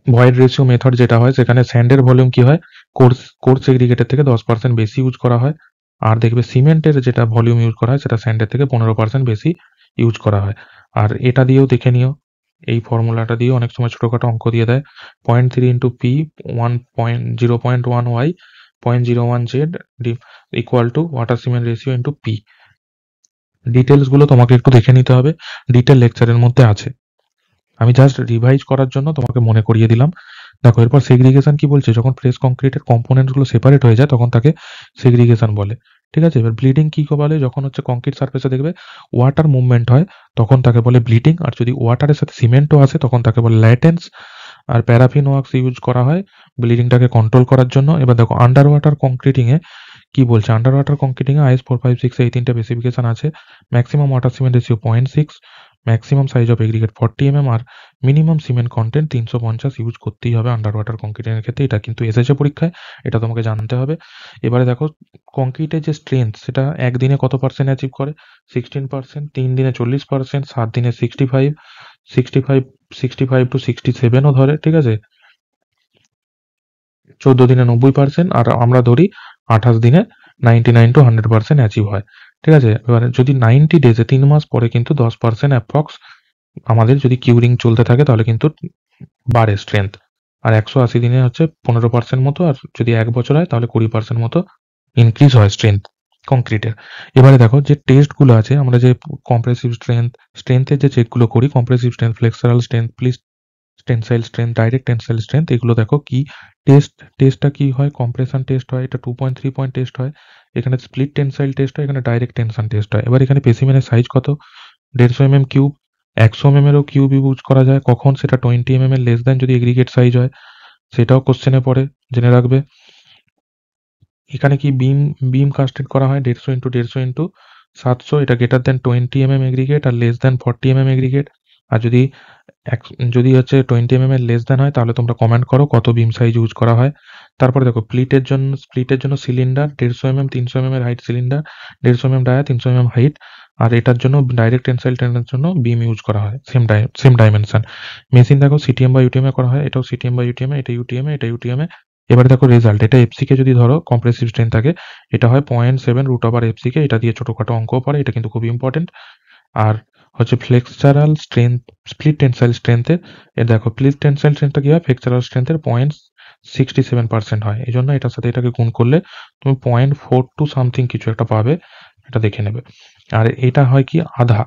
ভয়েড রেশিও মেথড যেটা হয়, সেখানে স্যান্ডের ভলিউম কি হয়, কোর্স এগ্রিগেটের থেকে 10% বেশি ইউজ করা হয়। আর দেখবে সিমেন্টের যেটা ভলিউম ইউজ করা হয়, সেটা স্যান্ডের থেকে 15% বেশি ইউজ করা হয়। আর এটা দিয়েও দেখে নিও, এই ফর্মুলাটা দিয়ে অনেক সময় ছোটখাটো অঙ্ক দিয়ে দেয়। 0.3 into P 0.1 y 0.01 z equal to water cement ratio into P. Details গুলো তোমাকে একটু দেখে নিতে হবে, ডিটেল লেকচারের মধ্যে আছে। আমি জাস্ট রিভাইজ করার জন্য তোমাকে মনে করিয়ে দিলাম। দেখো, এরপর সেগ্রিগেশন কি বলছে, যখন ফ্রেশ কংক্রিটের কম্পোনেন্টস গুলো সেপারেট হয়ে যায় তখন তাকে সেগ্রিগেশন বলে, ঠিক আছে। এবার ব্লিডিং কি বলে, যখন হচ্ছে কংক্রিট সারফেসে দেখবে ওয়াটার মুভমেন্ট হয় তখন তাকে বলে ব্লিডিং। আর যদি ওয়াটারের সাথে সিমেন্টও আসে তখন তাকে বলে ল্যাটেন্স। আর প্যারাফিন ওয়াক্স ইউজ করা হয় ব্লিডিংটাকে কন্ট্রোল করার জন্য। এবার দেখো, আন্ডার ওয়াটার কংক্রিটিং এ কি বলছে, আন্ডার ওয়াটার কংক্রিটিং এ IS 456 এই তিনটা স্পেসিফিকেশন আছে। Maximum water cement ratio 0.6, maximum size of aggregate 40 আর মিনিমাম সিমেন্ট কন্টেন্ট 350 ইউজ করতেই হবে আন্ডার ওয়াটার কংক্রিটিং এর ক্ষেত্রে। এটা কিন্তু এসেছে পরীক্ষায়, এটা তোমাকে জানতে হবে। এবারে দেখো, কংক্রিটের যে স্ট্রেংথ, সেটা একদিনে কত পার্সেন্ট অ্যাচিভ করে, 16%, 3 দিনে 40%, 7 দিনে 65, 65 টু 67ও ধরে, ঠিক আছে। 14 দিনে 90%, আর আমরা ধরি 28 দিনে 99 টু 100% অ্যাচিভ হয়, ঠিক আছে। এবারে যদি 90 ডেজে 3 মাস পরে কিন্তু 10% অ্যাপ্রক্স আমাদের যদি কিউরিং চলতে থাকে তাহলে কিন্তু বাড়ে স্ট্রেংথ। আর 180 দিনে হচ্ছে 15% মতো, আর যদি 1 বছর হয় তাহলে 20% মতো ইনক্রিজ হয় স্ট্রেংথ কংক্রিটের। এবারে দেখো, যে টেস্টগুলো আছে, আমরা যে কম্প্রেসিভ স্ট্রেংথের যে চেকগুলো করি, compressive strength, flexural strength, tensile strength, direct tensile strength, এগুলো দেখো কি টেস্টটা কি হয়, কম্প্রেশন টেস্ট হয়, এটা 2.3 পয়েন্ট টেস্ট হয়, এখানে স্প্লিট টেনসাইল টেস্ট হয়, এখানে ডাইরেক্ট টেনশন টেস্ট হয়। এবার এখানে স্পেসিমেনের সাইজ কত, 150 কিউব, 100 এরও কিউব ইউজ করা যায়, কখন সেটা 20 এর লেস দেন যদি এগ্রিগেট সাইজ হয়, সেটাও কোশ্চেনে পড়ে, জেনে রাখবে। এখানে কি বিম কাস্টেড করা হয় 150 ইন্টু 150 ইন্টু 700, এটা গ্রেটার দেন 20 এগ্রিগেট আর লেস দেন 40 এগ্রিগেট। আর যদি হচ্ছে 20 এর লেস দেন হয়, তাহলে তোমরা কমেন্ট করো কত বিম সাইজ ইউজ করা হয়। তারপরে দেখো, স্প্লিটের জন্য সিলিন্ডার 150 300 এর হাইট সিলিন্ডার, 150 ডায়া, 300 হাইট। আর এটার জন্য ডাইরেক্ট টেনসাইল ট্রেনের জন্য বিম ইউজ করা হয় সেম ডাইমেনশন। মেশিন দেখো, সিটিএম বা ইউটিএম এ করা হয়, এটাও সিটিএম বা ইউটিএম এ, এটা ইউটিএম এ, এটা ইউটিএম এ। এবারে দেখো রেজাল্ট, এটা এফসি কে যদি ধরো কম্প্রেসিভ স্ট্রেন্থ থাকে, এটা হয় 0.7 রুট ওভার এফসি কে। এটা দিয়ে ছোটখাটো অঙ্কও পড়ে, এটা কিন্তু খুব ইম্পর্টেন্ট। আর হচ্ছে ফ্লেক্সারাল স্ট্রেংথ, স্প্লিট টেনসাইল স্ট্রেংথের, এ দেখো স্প্লিট টেনসাইল স্ট্রেংথটা কি হয়, ফ্লেক্সারাল স্ট্রেংথের 0.67% হয়। এই জন্য এটার সাথে এটাকে গুণ করলে তুমি 0.42 সামথিং কিছু একটা পাবে, এটা দেখে নেবে। আর এটা হয় কি, আধা,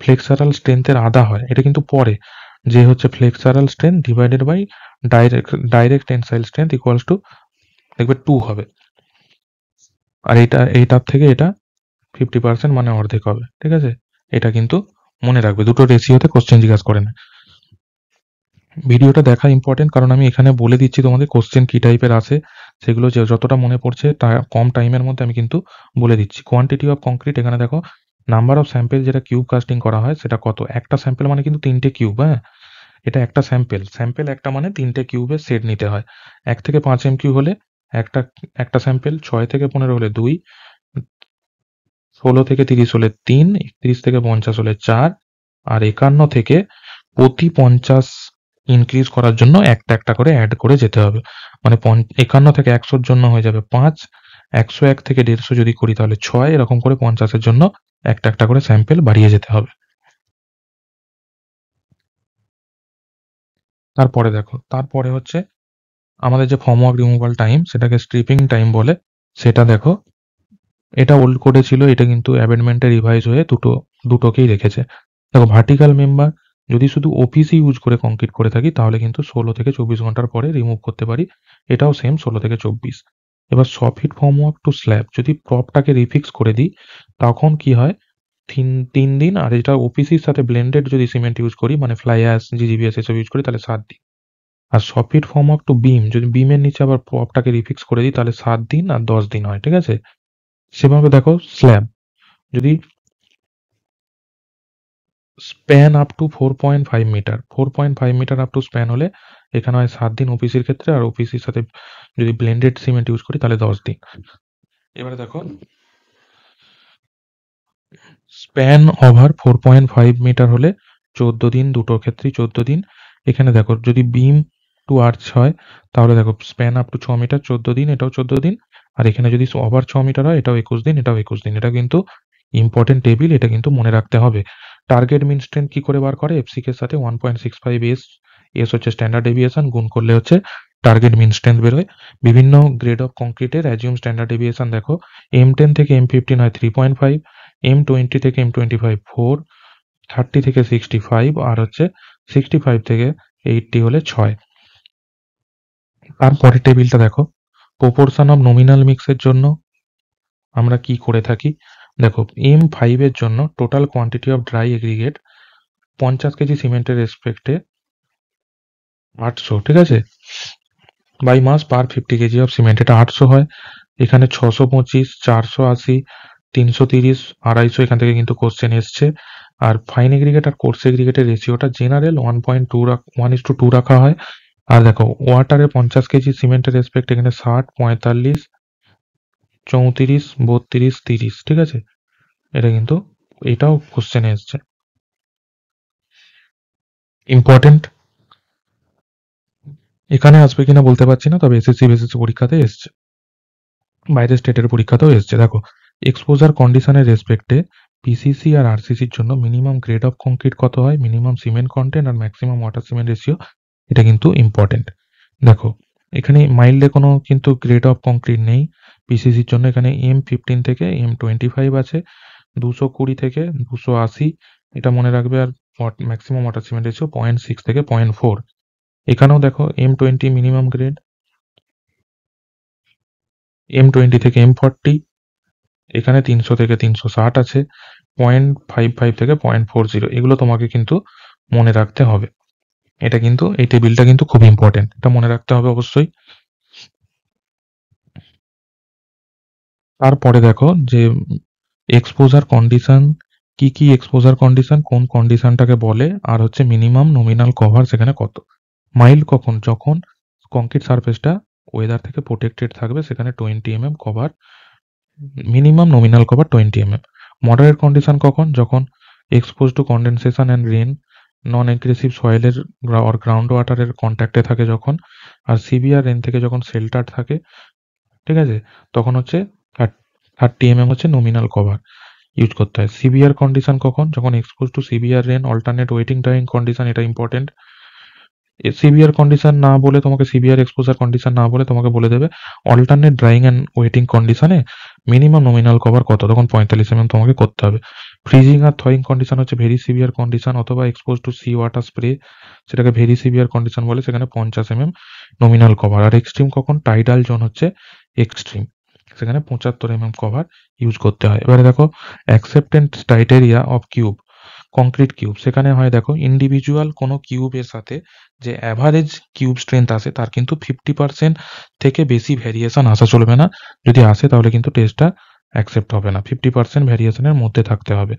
ফ্লেক্সারাল স্ট্রেংথের আধা হয়, এটা কিন্তু পরে, যে হচ্ছে flexural strength divided by direct tensile strength equals to দেখবে 2 হবে। আর এইটার থেকে এটা 50% মানে অর্ধেক হবে, ঠিক আছে। এটা কিন্তু মনে রাখবে, দুটো রেশিওতে কোশ্চেন জিজ্ঞাসা করে না। ভিডিওটা দেখা ইম্পর্টেন্ট, কারণ আমি এখানে বলে দিচ্ছি তোমাদের কোশ্চেন কি টাইপের আসে, সেগুলো যতটা মনে পড়ছে তা কম টাইমের মধ্যে আমি কিন্তু বলে দিচ্ছি। কোয়ান্টিটি অফ কংক্রিট, এখানে দেখো নাম্বার অফ স্যাম্পেল যেটা কিউব কাস্টিং করা হয় সেটা কত, একটা স্যাম্পেল মানে কিন্তু 3টে কিউব, হ্যাঁ। এটা একটা স্যাম্পেল একটা মানে 3টে কিউবের সেট নিতে হয়। 1 থেকে 5 MQ হলে একটা স্যাম্পেল, 6 থেকে 15 হলে 2, 16 থেকে 30 হলে 3, 31 থেকে 50 হলে 4, আর 51 থেকে প্রতি 50 ইনক্রিজ করার জন্য একটা করে অ্যাড করে যেতে হবে। মানে 51 থেকে 100-র জন্য হয়ে যাবে 5, 101 থেকে 150 যদি করি তাহলে 6, এরকম করে 50-এর জন্য একটা করে স্যাম্পেল বাড়িয়ে যেতে হবে। তারপরে দেখো, তারপরে হচ্ছে আমাদের যে ফর্মওয়ার্ক রিমুভাল টাইম সেটাকে স্ট্রিপিং টাইম বলে, সেটা দেখো এটা ওল্ড কোডে ছিল, এটা কিন্তু অ্যামেন্ডমেন্টে রিভাইজ হয়ে দুটোকেই রেখেছে। দেখো ভার্টিক্যাল মেম্বার যদি শুধু ওপিসি ইউজ করে কংক্রিট করে থাকি তাহলে কিন্তু 16 থেকে 24 ঘন্টার পরে রিমুভ করতে পারি, এটাও সেম 16 থেকে 24। এবার সফট ফর্মওয়ার্ক টু স্ল্যাব যদি প্রপটাকে রিফিক্স করে দিই তখন কি হয়, 3 দিন, আর এটা ওপিসির সাথে ব্লেন্ডেড যদি সিমেন্ট ইউজ করি মানে ফ্লাই অ্যাশ জিজিবিএস এসব ইউজ করি তাহলে 7 দিন। আর সফট ফর্মওয়ার্ক টু বিম যদি বিমের নিচে আবার প্রপটাকে রিফিক্স করে দিই তাহলে 7 দিন আর 10 দিন হয়, ঠিক আছে। সেভাবে দেখো স্ল্যাব যদি span up to 4.5 metre, 4.5 metre up to span হলে এখানে হয় 7 দিন ওপিসির ক্ষেত্রে, আর ওপিসির সাথে যদি ব্লেন্ডেড সিমেন্ট ইউজ করি তাহলে 10 দিন। এবারে দেখো স্প্যান ওভার 4.5 মিটার হলে 14 দিন, দুটোর ক্ষেত্রেই 14 দিন। এখানে দেখো যদি বিম টু আর্চ হয় তাহলে দেখো স্প্যান আপ টু 6 মিটার 14 দিন, এটাও 14 দিন। আর এখানে যদি ওভার 6 মিটার হয় এটাও 21 দিন, এটাও 21 দিন। এটা কিন্তু ইম্পর্টেন্ট টেবিল, এটা কিন্তু মনে রাখতে হবে। টার্গেট মিন স্ট্রেন্থ কি করে বার করে, এফসিকে এর সাথে 1.65 এস হচ্ছে স্ট্যান্ডার্ড ডেভিয়েশন, গুণ করলে হচ্ছে টার্গেট মিন স্ট্রেন্থ বেরোয়। বিভিন্ন গ্রেড অফ কংক্রিটের অ্যাজিউম স্ট্যান্ডার্ড ডেভিয়েশন দেখো, M10 থেকে M15 হয় 3.5, M20 থেকে M25 4, 30 থেকে 65 আর হচ্ছে 65 থেকে 80 হলে 6। তারপরে টেবিলটা দেখো, প্রপোর্শন অফ নমিনাল মিক্সের জন্য আমরা কি করে থাকি, দেখো M5 এর জন্য total quantity of dry aggregate 50 kg সিমেন্টের রেসপেক্টে 800, ঠিক আছে, by mass per 50 kg of cement, এটা 800 হয়। এখানে 625, 480, 330, 250 এখান থেকে কিন্তু কোশ্চেন এসছে। আর ফাইন এগ্রিগেট আর কোর্স এগ্রিগেটের রেশিওটা জেনারেল 1:2 রাখা হয়। আর দেখো ওয়াটারে 50 কেজি সিমেন্টের রেসপেক্ট এখানে 60, 45, 34, 32, 30, ঠিক আছে। এটা কিন্তু এটাও কোশ্চেনে এসছে, ইম্পর্টেন্ট। এখানে আসবে কিনা বলতে পারছি না, তবে এসএসসি বিএসএসসি পরীক্ষাতে এসছে, বাইরের স্টেটের পরীক্ষাতেও এসছে। দেখো এক্সপোজার কন্ডিশনের রেসপেক্টে পিসিসি আর আরসিসির জন্য মিনিমাম গ্রেড অফ কংক্রিট কত হয়, মিনিমাম সিমেন্ট কন্টেন্ট আর ম্যাক্সিমাম ওয়াটার সিমেন্ট রেশিও, এটা কিন্তু ইম্পর্টেন্ট। দেখো এখানে মাইল্ডে কোনো কিন্তু গ্রেড অফ কংক্রিট নেই পিসিসির জন্য, এখানে M15 থেকে M25 আছে, 220 থেকে 280, এটা মনে রাখবে। আর ম্যাক্সিমাম ওয়াটার সিমেন্ট রেশিও 0.6 থেকে 0.4। এখানেও দেখো M20 মিনিমাম গ্রেড, M20 থেকে M40, এখানে 300 থেকে 360 আছে, 0.55 থেকে 0.40, এগুলো তোমাকে কিন্তু মনে রাখতে হবে। এটা কিন্তু এই টেবিলটা কিন্তু খুব ইম্পর্টেন্ট, এটা মনে রাখতে হবে অবশ্যই। তারপরে দেখো যে এক্সপোজার কন্ডিশন, কি কি এক্সপোজার কন্ডিশন, কোন কন্ডিশনটাকে বলে, আর হচ্ছে মিনিমাম নমিনাল কভার সেখানে কত। মাইল্ড কখন, যখন কংক্রিট সারফেসটা ওয়েদার থেকে প্রোটেক্টেড থাকবে, সেখানে 20 mm cover, minimum nominal cover 20 mm। Moderate condition কখন, যখন expose to condensation and rain, non aggressive সয়েলের আর গ্রাউন্ড ওয়াটারের কন্ট্যাক্টে থাকে যখন, আর সিভিয়ার রেন থেকে যখন শেল্টার থাকে, ঠিক আছে, তখন হচ্ছে 30 mm হচ্ছে নমিনাল কভার ইউজ করতে হয়। সিভিয়ার কন্ডিশন কখন, যখন expose to severe rain, alternate wetting drying condition, এটা ইম্পর্টেন্ট। সিভিয়ার কন্ডিশন না বলে তোমাকে, সিভিয়ার এক্সপোজার কন্ডিশন না বলে তোমাকে বলে দেবে অল্টারনেট ড্রাইং অ্যান্ড ওয়েটিং কন্ডিশনে মিনিমাম নমিনাল কভার কত, তখন 45 mm তোমাকে করতে হবে। ফ্রিজিং আর থয়িং কন্ডিশন হচ্ছে ভেরি সিভিয়ার কন্ডিশন, অথবা expose to sea water spray, সেটাকে ভেরি সিভিয়ার কন্ডিশন বলে, সেখানে 50 mm নমিনাল কভার। আর এক্সট্রিম কখন, টাইডাল জোন হচ্ছে এক্সট্রিম, সেখানে 75 mm কভার ইউজ করতে হয়। এবারে দেখো acceptance criteria of cube, concrete cube, সেখানে হয় দেখো ইন্ডিভিজুয়াল কোনো কিউবের সাথে যে অ্যাভারেজ কিউব স্ট্রেংথ আসে তার কিন্তু 50% থেকে বেশি ভ্যারিয়েশন আসা চলবে না, যদি আসে তাহলে কিন্তু টেস্টটা অ্যাকসেপ্ট হবে না, 50% ভ্যারিয়েশনের মধ্যে থাকতে হবে।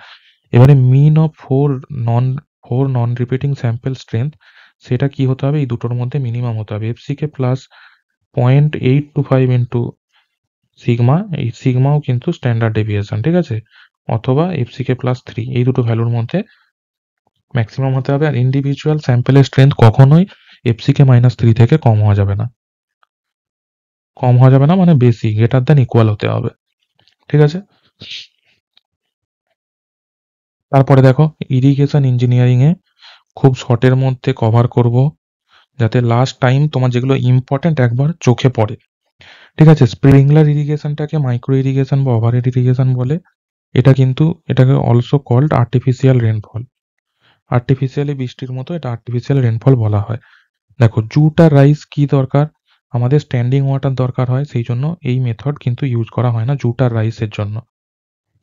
এবারে mean of four non repeating sample strength, সেটা কি হতে হবে, এই দুটোর মধ্যে মিনিমাম হতে হবে, এফসিকে প্লাস 0.825 ইন্টু সিগমা, এই সিগমাও কিন্তু স্ট্যান্ডার্ড ডেভিয়েশন, ঠিক আছে, অথবা এফসিকে প্লাস 3, এই দুটো ভ্যালুর মধ্যে ম্যাক্সিমাম হতে হবে। আর ইন্ডিভিজুয়াল স্যাম্পেলের স্ট্রেংথ কখনোই এফসিকে -3 থেকে কম হওয়া যাবে না, কম হওয়া যাবে না মানে বেশি, গ্রেটার দ্যান ইকুয়াল হতে হবে, ঠিক আছে। তারপরে দেখো ইরিগেশন ইঞ্জিনিয়ারিং এ খুব শর্টের মধ্যে কভার করব যাতে লাস্ট টাইম তোমার যেগুলো ইম্পর্টেন্ট একবার চোখে পড়ে। ঠিক আছে? স্প্রিংলার ইরিগেশনটাকে মাইক্রো ইরিগেশন বা ওভারহেড ইরিগেশন বলে। এটাকে also called artificial rainfall. Artificially বৃষ্টির মতো এটা আর্টিফিশিয়াল রেনফল বলা হয়। দেখো, জুট আর রাইস কি দরকার? আমাদের স্ট্যান্ডিং ওয়াটার দরকার হয়, সেই জন্য এই মেথড কিন্তু ইউজ করা হয় না জুট আর রাইসের জন্য।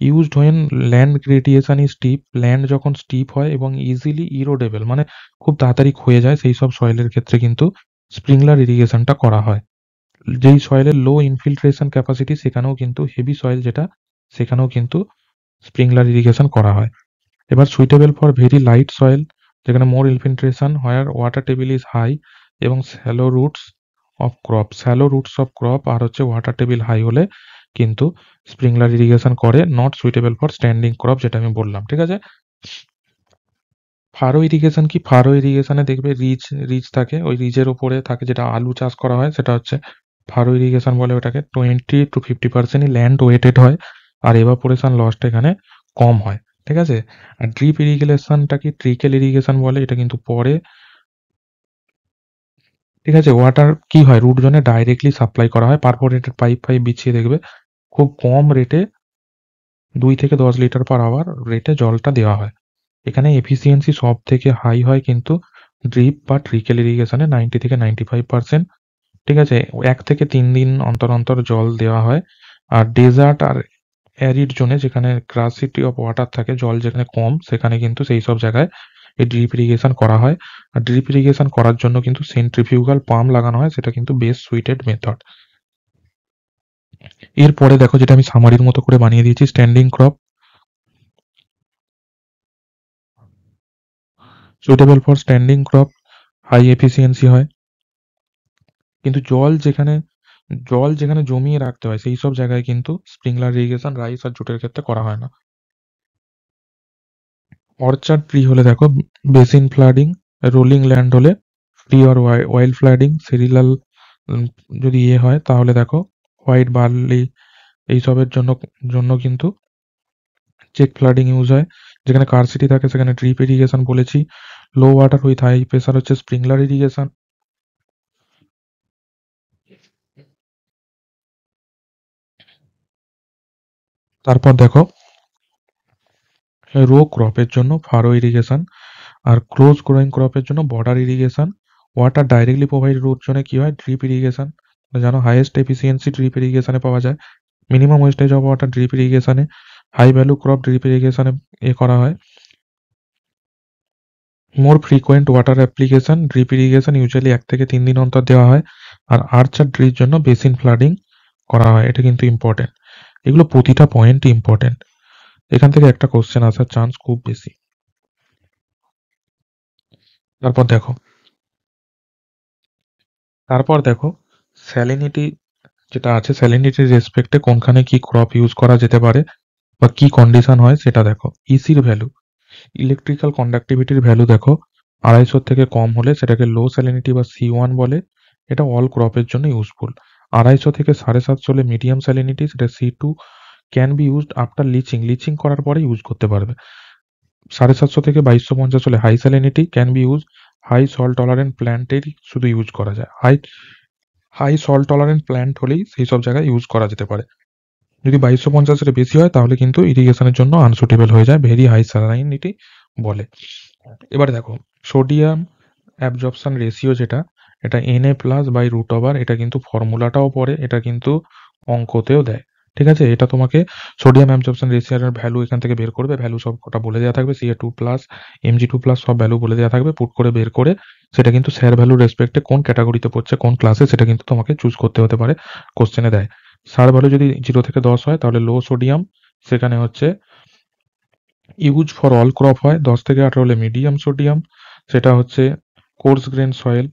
Used when land gradation is steep, land যখন স্টিপ হয় এবং ইজিলি ইরোডেবল মানে খুব তাড়াতাড়ি ক্ষয়ে যায়, সেই সব সয়েলের ক্ষেত্রে কিন্তু স্প্রিংলার ইরিগেশনটা করা হয়। যেই সয়েলের লো ইনফিল্ট্রেশন ক্যাপাসিটি সেখানেও কিন্তু হেভি সয়েল যেটা, সেখানেও কিন্তু স্প্রিংলার ইরিগেশন করা হয়। এবার suitable for very light soil, যেখানে more infiltration, where water table is high এবং স্যালো রুটস অফ ক্রপ আর হচ্ছে ওয়াটার টেবিল হাই হলে কিন্তু স্প্রিংলার ইরিগেশন করে। Not suitable for standing crop, যেটা আমি বললাম। ঠিক আছে? ফারো ইরিগেশন কি? ফারো ইরিগেশনে দেখবে রিজ থাকে, ওই রিজের উপরে থাকে যেটা আলু চাষ করা হয়, সেটা হচ্ছে ফারো ইরিগেশন বলে ওটাকে। 20 to 50% ল্যান্ড ওয়েটেড হয় আর এভাপোরেশন লসটা এখানে কম হয়। ঠিক আছে? আর ড্রিপ ইরিগেশনটা কি? ট্রিকেল ইরিগেশন বলে, এটা কিন্তু পরে। ঠিক আছে? ওয়াটার কি হয়, রুট জোনে ডাইরেক্টলি সাপ্লাই করা হয়, পারফোরেটেড পাইপ ফাইপ বিছিয়ে দেখবে খুব কম রেটে 2 থেকে 10 লিটার/আওয়ার রেটে জলটা দেওয়া হয়। এখানে এফিসিয়েন্সি সব থেকে হাই হয় কিন্তু ড্রিপ বা ট্রিকেল ইরিগেশনে 90 থেকে 95%। ঠিক আছে? 1 থেকে 3 দিন অন্তর অন্তর জল দেওয়া হয়। আর ডেজার্ট আর অ্যারিড জোনে, যেখানে স্কারসিটি অফ ওয়াটার থাকে, জল যেখানে কম, সেখানে কিন্তু সেই সব জায়গায় এই ড্রিপ ইরিগেশন করা হয়। আর ড্রিপ ইরিগেশন করার জন্য কিন্তু সেন্ট্রিফিউগাল পাম্প লাগানো হয়, সেটা কিন্তু বেস্ট সুইটেড মেথড। এরপরে দেখো, যেটা আমি সামারির মতো করে বানিয়ে দিয়েছি, standing crop suitable for standing crop, high efficiency হয়। কিন্তু জল যেখানে জমিয়ে রাখতে হয়, সেই সব জায়গায় কিন্তু স্প্রিংলার ইরিগেশন রাইস আর জুটের ক্ষেত্রে করা হয় না। অর্চার্ড ট্রি হলে দেখো, বেসিন ফ্লাডিং, রোলিং ল্যান্ড হলে, free or wild flooding, serial যদি হয় তাহলে দেখো হোয়াইট বার্লি এইসবের জন্য কিন্তু চেক ফ্লাডিং ইউজ হয়। যেখানে কারসিটি থাকে সেখানে ড্রিপ ইরিগেশন বলেছি। Low water with high pressure হচ্ছে স্প্রিংলার ইরিগেশন। তারপর দেখো, রো ক্রপের জন্য ফারো ইরিগেশন আর ক্লোজ গ্রোয়িং ক্রপের জন্য border irrigation. Water directly provide root জোনে কি হয়, ড্রিপ ইরিগেশন। জানো হাইয়েস্ট এফিসিয়েন্সি ড্রিপ ইরিগেশনে পাওয়া যায়। Minimum wastage of water drip ইরিগেশনে। হাই ভ্যালু ক্রপ ড্রিপ ইরিগেশনে করা হয়। More frequent water application drip irrigation, usually 1 থেকে 3 দিন অন্তর দেওয়া হয়। আর আর্চার ট্রির জন্য বেসিন ফ্লাডিং করা হয়, এটা কিন্তু ইম্পর্টেন্ট। এগুলো প্রতিটা পয়েন্ট ইম্পর্টেন্ট, এখান থেকে একটা কোশ্চেন আসার চান্স খুব বেশি। তারপর দেখো স্যালিনিটি যেটা আছে, স্যালিনিটির রেসপেক্টে কোনখানে কি ক্রপ ইউজ করা যেতে পারে বা কি কন্ডিশন হয় সেটা দেখো। ইসির ভ্যালু, ইলেকট্রিক্যাল কন্ডাক্টিভিটির ভ্যালু দেখো, 250 থেকে কম হলে সেটাকে লো স্যালিনিটি বা C1 বলে। এটা অল ক্রপের জন্য ইউজফুল। 250 থেকে 750 হলে মিডিয়াম স্যালিনিটি, সেটা C2 can be used after leaching করার পরে ইউজ করতে পারবে। 750 থেকে 2250 হলে high salinity, can be use high salt tolerant প্ল্যান্টেরই শুধু ইউজ করা যায়। হাই সল্ট টলারেন্ট প্ল্যান্ট হলেই সেই সব জায়গায় ইউজ করা যেতে পারে। যদি 2250-এর বেশি হয় তাহলে কিন্তু ইরিগেশনের জন্য আনসুটেবল হয়ে যায়, ভেরি হাই স্যালাইনিটি বলে। এবারে দেখো, সোডিয়াম অ্যাবজর্পশন রেশিও যেটা, এটা Na+/√, এটা কিন্তু ফর্মুলাটাও পড়ে, এটা কিন্তু অঙ্কতেও দেয়। ঠিক আছে? এটা তোমাকে সোডিয়াম অ্যাবজর্পশন রেশিওর ভ্যালু এখান থেকে বের করবে, ভ্যালু সব কটা বলে দেওয়া থাকবে, Ca2+, Mg2+, সব ভ্যালু বলে দেওয়া থাকবে, পুট করে বের করে সেটা কিন্তু স্যার ভ্যালুর রেসপেক্টে কোন ক্যাটাগরিতে পড়ছে, কোন ক্লাসে, সেটা কিন্তু তোমাকে চুজ করতে হতে পারে, কোশ্চেনে দেয়। স্যার ভ্যালু যদি 0 থেকে 10 হয় তাহলে লো সোডিয়াম, সেখানে হচ্ছে ইউজ ফর অল ক্রপ হয়। 10 থেকে 18 হলে মিডিয়াম সোডিয়াম, সেটা হচ্ছে coarse grain soil,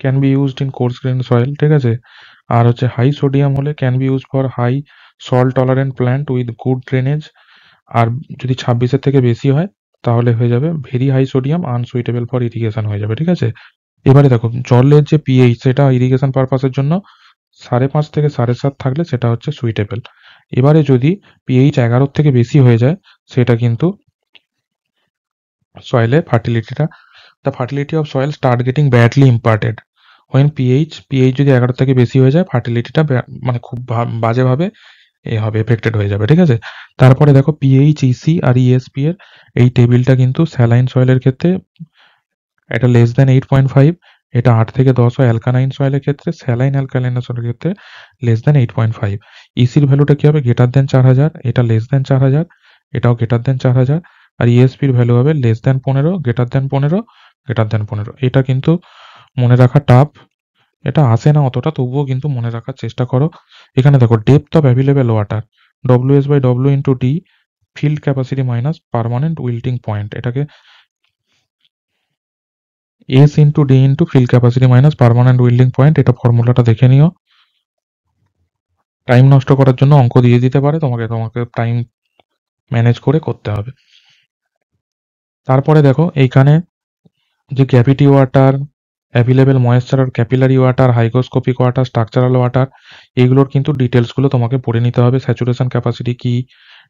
can be used in coarse grain soil. ঠিক আছে? আর হচ্ছে হাই সোডিয়াম হলে can be use for high salt tolerant plant with good drainage. আর যদি 26-এর থেকে বেশি হয় তাহলে হয়ে যাবে very high sodium, unsuitable for irrigation হয়ে যাবে। ঠিক আছে? এবারে দেখো, জলের যে পিএইচ, সেটা ইরিগেশন পারপাসের জন্য 5.5 থেকে 7.5 থাকলে সেটা হচ্ছে সুইটেবল। এবারে যদি পিএইচ 11 থেকে বেশি হয়ে যায়, সেটা কিন্তু সয়েলে ফার্টিলিটিটা the fertility of soil start getting badly impaired when pH যদি 11 থেকে বেশি হয়ে যায়, ফার্টিলিটিটা মানে খুব বাজেভাবে হবে, এফেক্টেড হয়ে যাবে। ঠিক আছে, তারপরে দেখো পিএইচ, ইসি আর ইএসপি এর এই টেবিলটা কিন্তু স্যালাইন সয়েলের ক্ষেত্রে এটা লেস দেন 8.5, এটা 8 থেকে 10 হয় অ্যালকালাইন সয়েলের ক্ষেত্রে, স্যালাইন অ্যালকালাইন সয়েলের ক্ষেত্রে লেস দেন 8.5। ইসির ভ্যালুটা কি হবে? গ্রেটার দেন 4000, এটা লেস দেন 4000, এটাও গ্রেটার দেন 4000। আর ইএসপির ভ্যালু হবে less than 15, greater than 15, greater than 15। এটা কিন্তু মনে রাখা টাফ, এটা আসে না অতটা, তবুও কিন্তু মনে রাখার চেষ্টা করো। এখানে দেখো depth of available water WS by W into D, field capacity minus permanent wilting point, এটাকে S into D into field capacity minus permanent wilting point. এটা ফর্মুলাটা দেখে নিও। টাইম নষ্ট করার জন্য অঙ্ক দিয়ে দিতে পারে, তোমাকে টাইম ম্যানেজ করে করতে হবে। তারপরে দেখো এইখানে যে ক্যাভিটি ওয়াটার, অ্যাভেলেবেল ময়েশ্চার আর capillary water, hygroscopic water, structural water, এগুলোর কিন্তু ডিটেলসগুলো তোমাকে পড়ে নিতে হবে। স্যাচুরেশন ক্যাপাসিটি কি,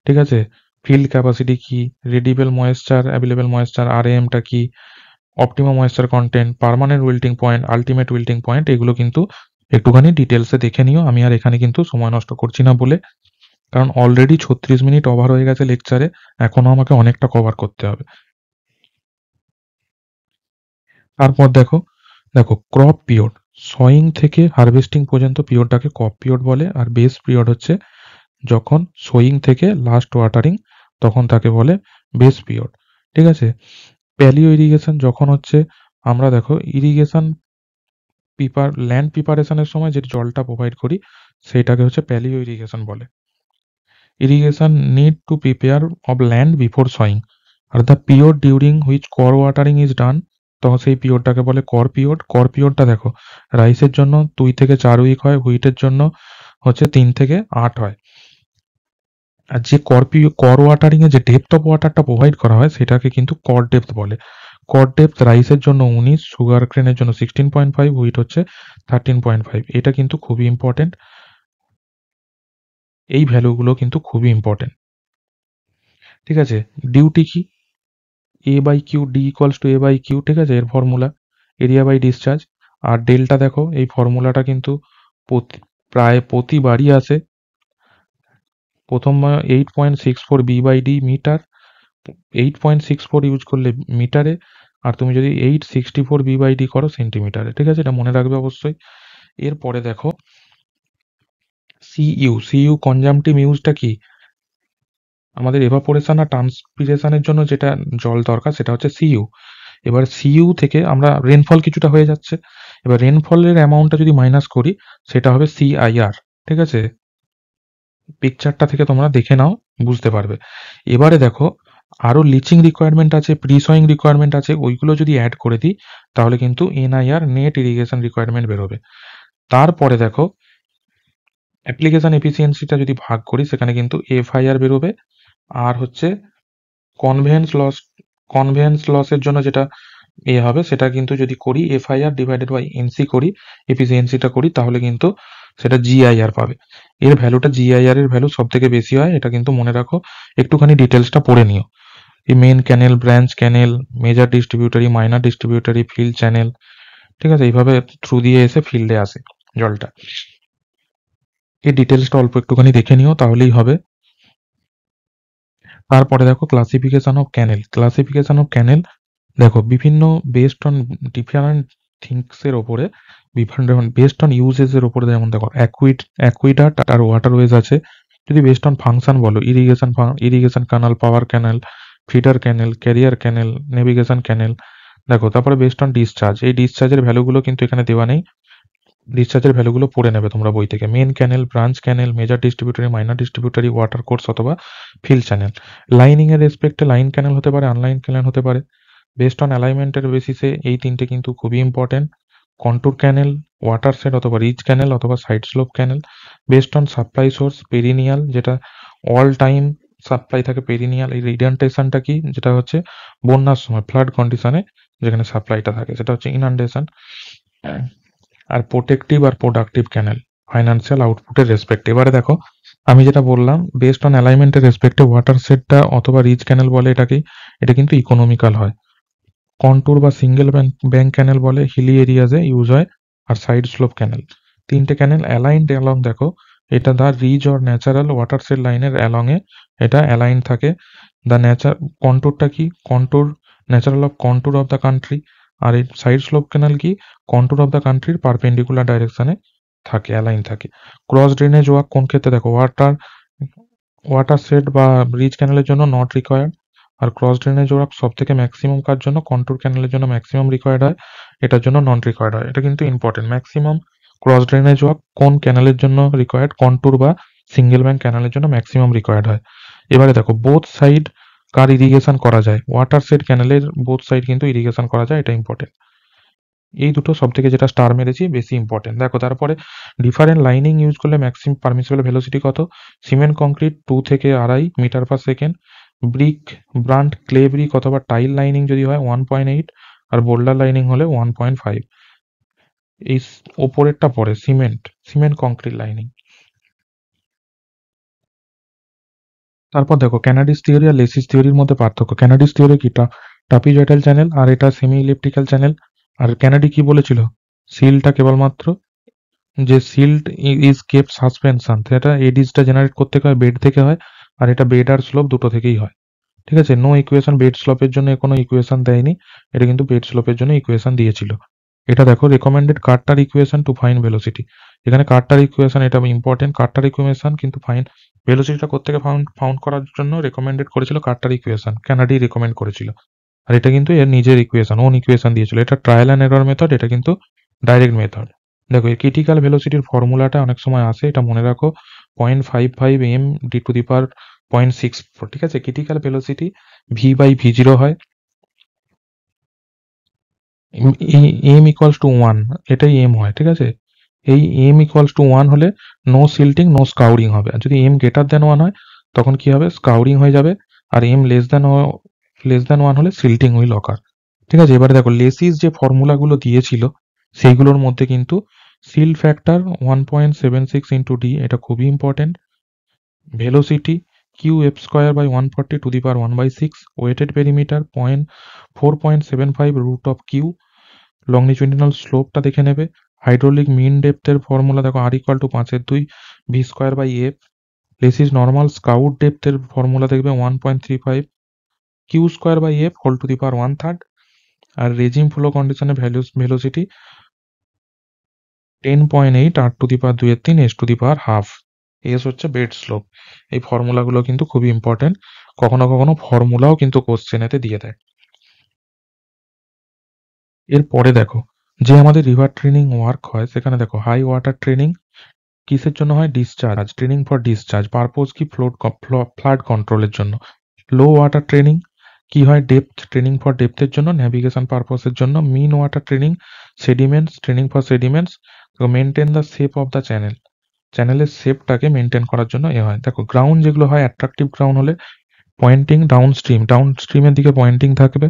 ঠিক আছে, ফিল্ড ক্যাপাসিটি কি, রেডিবেল ময়েশ্চার, অ্যাভেলেবেল ময়েশ্চার, আরএমটা কি, optimum moisture content, permanent wilting point, ultimate wilting point, এগুলো কিন্তু একটুখানি ডিটেলসে দেখে নিও। আমি আর এখানে কিন্তু সময় নষ্ট করছি না বলে, কারণ অলরেডি 36 মিনিট ওভার হয়ে গেছে লেকচারে, এখনো আমাকে অনেকটা কভার করতে হবে। তারপর দেখো ক্রপ পিরিয়ড, সয়িং থেকে হারভেস্টিং পর্যন্ত পিরিয়ডটাকে ক্রপ পিরিয়ড বলে। আর বেস পিরিয়ড হচ্ছে যখন সোয়িং থেকে লাস্ট ওয়াটারিং, তখন তাকে বলে বেস পিরিয়ড। ঠিক আছে, প্যালিও ইরিগেশন যখন হচ্ছে আমরা দেখো ইরিগেশন ল্যান্ড প্রিপারেশনের সময় যে জলটা প্রোভাইড করি সেটাকে হচ্ছে প্যালিও ইরিগেশন বলে। Irrigation need to prepare of land before sowing, আর the period during which kor watering is done, তখন সেই পিরিয়ডটাকে বলে কর পিরিয়ড। কর পিরিয়ডটা দেখো রাইসের জন্য 2 থেকে 4 উইক হয়, হুইটের জন্য হচ্ছে 3 থেকে 8 হয়। আর যে কর ওয়াটারিং এ যে ডেপথ অফ ওয়াটারটা প্রোভাইড করা হয় সেটাকে কিন্তু কর ডেপথ বলে। কর ডেপথ রাইসের জন্য 19, সুগার কেনের জন্য 16.5, হুইট হচ্ছে 13.5। এটা কিন্তু খুবই ইম্পর্টেন্ট, এই ভ্যালুগুলো কিন্তু খুবই ইম্পর্টেন্ট। ঠিক আছে, ডিউটি কি? A by Q, D equals to A by Q, ঠিক আছে, এর ফর্মুলা এরিয়া বাই ডিসচার্জ। আর ডেল্টা দেখো এই ফর্মুলাটা কিন্তু প্রায় প্রতিবারই আসে। প্রথম 8.64 B by D metre, 8.64 use করলে মিটারে, আর তুমি যদি 864 বি বাই ডি করো সেন্টিমিটারে। ঠিক আছে, এটা মনে রাখবে অবশ্যই। এরপরে দেখো সিইউ কনজাম্পটিভ ইউজটা কি? আমাদের এভাপোরেশন আর ট্রান্সপিরেশনের জন্য যেটা জল দরকার সেটা হচ্ছে সিইউ। এবার সিইউ থেকে আমরা রেনফল কিছুটা হয়ে যাচ্ছে, এবার রেনফলের অ্যামাউন্টটা যদি মাইনাস করি সেটা হবে সিআইআর। ঠিক আছে, পিকচারটা থেকে তোমরা দেখে নাও, বুঝতে পারবে। এবারে দেখো আরো লিচিং রিকোয়ারমেন্ট আছে, প্রি সয়িং রিকোয়ারমেন্ট আছে, ওইগুলো যদি অ্যাড করে দিই তাহলে কিন্তু এনআইআর নেট ইরিগেশন রিকোয়ারমেন্ট বেরোবে। তারপরে দেখো অ্যাপ্লিকেশন এফিসিয়েন্সিটা যদি ভাগ করি সেখানে কিন্তু এফআইআর বেরোবে। আর হচ্ছে কনভেন্স লসের জন্য যেটা হবে সেটা কিন্তু যদি করি এফআইআর ডিভাইডেড বাই এনসি করি, এফিসিয়েন্সিটা করি, তাহলে কিন্তু সেটা জিআইআর পাবে। এর ভ্যালুটা জিআইআর এর ভ্যালু সব থেকে বেশি হয়, এটা কিন্তু মনে রাখো। একটুখানি ডিটেলসটা পড়ে নিও। এই মেন ক্যানেল, ব্রাঞ্চ ক্যানেল, major distributary, minor distributary, field channel, ঠিক আছে, এইভাবে থ্রু দিয়ে এসে ফিল্ডে আসে জলটা। এই ডিটেলসটা অল্প একটুখানি দেখে নিও, তাহলেই হবে। তারপরে দেখো ক্লাসিফিকেশন অফ ক্যানেল দেখো বিভিন্ন বেসড অন ডিফারেন্ট থিংস এর ওপরে, বেসড অন ইউজেস এর ওপরে, যেমন দেখো অ্যাকুইডাক্ট আর ওয়াটারওয়েজ আছে। যদি বেসড অন ফাংশন বলো, ইরিগেশন ক্যানাল, পাওয়ার ক্যানাল, ফিডার ক্যানেল, ক্যারিয়ার ক্যানেল, নেভিগেশন ক্যানেল। দেখো তারপরে বেসড অন ডিসচার্জ, এই ডিসচার্জের ভ্যালুগুলো কিন্তু এখানে দেওয়া নেই, ডিসচার্জের ভ্যালুগুলো পড়ে নেবে তোমরা বই থেকে। মেন ক্যানেল, ব্রাঞ্চ ক্যানেল, major distributary, minor distributary, water course অথবা ফিল্ড চ্যানেল। লাইনিং এর রেসপেক্টে লাইন ক্যানেল হতে পারে, আনলাইন ক্যানেল হতে পারে। বেসড অন অ্যালাইনমেন্টের বেসিসে এই তিনটে কিন্তু খুবই important. Contour canal, watershed অথবা রিচ ক্যানেল অথবা side slope canal. Based on supply source, perennial, যেটা অল টাইম সাপ্লাই থাকে পেরিনিয়াল। এই রিডেন্টেশনটা কি? যেটা হচ্ছে বন্যার সময় ফ্লাড কন্ডিশনে যেখানে সাপ্লাইটা থাকে সেটা হচ্ছে ইনান্ডেশন। আর প্রোটেক্টিভ আর প্রোডাক্টিভ ক্যানেল, ফাইন্যান্সিয়াল আউটপুটের রেসপেক্ট। এবারে দেখো আমি যেটা বললাম বেসড অন অ্যালাইনমেন্টের রেসপেক্টে ওয়াটার সেটটা অথবা রিচ ক্যানেল বলে এটাকে, এটা কিন্তু ইকোনমিক্যাল হয়। কন্ট্যুর বা সিঙ্গেল ব্যাংক ক্যানেল বলে, হিলি এরিয়াজে ইউজ হয়। আর সাইড স্লোপ ক্যানেল, 3টে ক্যানেল অ্যালাইনড অ্যালং। দেখো এটা the ridge or natural watershed লাইনের অ্যালং এ এটা অ্যালাইন থাকে। দ্য কন্ট্যুরটা কি? Contour natural of contour of the country. আর এই সাইড স্লোপ ক্যানেল কি? কন্ট্যুর অফ দ্য কান্ট্রির পারপেন্ডিকুলার ডাইরেকশনে থাকে, অ্যালাইন থাকে। ক্রস ড্রেনেজ ওয়ার্ক কোন ক্ষেত্রে? দেখো ওয়াটারশেড বা রিজ ক্যানেলের জন্য নট রিকোয়ার্ড। আর ক্রস ড্রেনেজ ওয়ার্ক সব থেকে ম্যাক্সিমাম কার জন্য? কন্ট্যুর ক্যানেলের জন্য ম্যাক্সিমাম রিকোয়ার্ড হয়, এটার জন্য নন রিকোয়ার্ড হয়। এটা কিন্তু important. Maximum cross drainage work কোন ক্যানেলের জন্য রিকোয়ার্ড? কন্ট্যুর বা সিঙ্গেল ব্যাংক ক্যানেলের জন্য ম্যাক্সিমাম রিকোয়ার্ড হয়। এবারে দেখো বোথ সাইড কার ইরিগেশন করা যায়? ওয়াটারশেড ক্যানেলের বোথ সাইড কিন্তু ইরিগেশন করা যায়, এটা ইম্পর্টেন্ট। এই দুটো সব থেকে যেটা স্টার মেরেছি বেশি ইম্পর্টেন্ট। দেখো তারপরে ডিফারেন্ট লাইনিং ইউজ করলে ম্যাক্সিমাম পারমিসিবল ভেলোসিটি কত? সিমেন্ট কংক্রিট 2 থেকে 2.5 metre per second. Brick burnt clay brick অথবা টাইল লাইনিং যদি হয় 1.8, আর বোল্ডার লাইনিং হলে 1.5। এই ওপরেরটা পড়ে সিমেন্ট কংক্রিট লাইনিং। তারপর দেখো ক্যানাডিস থিওরি আর লেসিস থিওরির মধ্যে পার্থক্য। ক্যানাডিস থিওরি কি? ট্রাপিজয়েডাল চ্যানেল, আর এটা সেমি ইলিপ্টিক্যাল চ্যানেল। আর ক্যানাডি কি বলেছিল? সিলটা কেবলমাত্র যে সিল্ড ইজ কেপ সাসপেনশন, সেটা এডিসটা জেনারেট করতে হয় বেড থেকে হয়। আর এটা বেড আর স্লোপ দুটো থেকেই হয়। ঠিক আছে, নো ইকুয়েশন বেড স্লোপের জন্য কোনো ইকুয়েশন দেয়নি, এটা কিন্তু বেড স্লোপের জন্য ইকুয়েশন দিয়েছিল। এটা দেখো recommended Carter equation to find velocity. এখানে কার্টার ইকুয়েশন এটা ইম্পর্টেন্ট। কার্টার ইকুয়েশন কিন্তু ফাইন্ড ভেলোসিটিটা কোত্থেকে ফাউন্ড করার জন্য রেকমেন্ডেড করেছিল কার্টার ইকুয়েশন, ক্যানাডি রেকমেন্ড করেছিল। আর এটা কিন্তু এর নিজের ইকুয়েশন, ওন ইকুয়েশন দিয়েছিল। এটা ট্রায়াল অ্যান্ড এরর মেথড, এটা কিন্তু ডাইরেক্ট মেথড। দেখো এই ক্রিটিক্যাল ভেলোসিটির ফর্মুলাটা অনেক সময় আসে, এটা মনে রাখো 0.55 m d to the power 0.64। ঠিক আছে, critical velocity V by V zero হয়, এম ইকুয়ালস টু 1, এটাই এম হয়। ঠিক আছে, এই এম ইকুয়ালস টু 1 হলে নো সিল্টিং নো স্কাউরিং হবে। আর যদি এম গ্রেটার দেন 1 হয় তখন কি হবে? স্কাউরিং হয়ে যাবে। আর এম লেস দেন 1 হলে সিল্টিং উইল অকার। ঠিক আছে, এবারে দেখো লেসিস যে ফর্মুলাগুলো দিয়েছিল সেইগুলোর মধ্যে কিন্তু সিল ফ্যাক্টর 1.76 ইন্টু ডি, এটা খুবই important. Velocity Q F square by 140 to the power 1/6। Weighted perimeter 4.75 root of Q. Longitudinal স্লোপটা দেখে নেবে। হাইড্রোলিক মিন ডেপথের ফর্মুলা দেখো R equal to 5/2 V square by F. Lacey's normal scour ডেপথের ফর্মুলা দেখবে 1.35 Q square by F whole to the power 1/3। আর রেজিম ফ্লো কন্ডিশনে velocity 10.8 R to the power 2/3 S to the power half. S হচ্ছে বেড স্লোপ। এই ফর্মুলাগুলো কিন্তু খুবই ইম্পর্টেন্ট, কখনো কখনো ফর্মুলাও কিন্তু কোশ্চেনেতে দিয়ে দেয়। এরপরে দেখো যে আমাদের রিভার ট্রেনিং ওয়ার্ক হয় সেখানে দেখো হাই ওয়াটার ট্রেনিং কিসের জন্য হয়? Discharge, training for discharge. Purpose কি? ফ্লাড কন্ট্রোলের জন্য। লো ওয়াটার ট্রেনিং কি হয়? ডেপথ, ট্রেনিং ফর ডেপথের জন্য, ন্যাভিগেশন পারপোজের জন্য। Mean water training sediments, training for sediments. Maintain the shape of the channel, চ্যানেলের শেপটাকে মেনটেন করার জন্য এ হয়। দেখো গ্রাউন্ড যেগুলো হয় অ্যাট্রাকটিভ গ্রাউন্ড হলে পয়েন্টিং ডাউন স্ট্রিমের দিকে পয়েন্টিং থাকবে।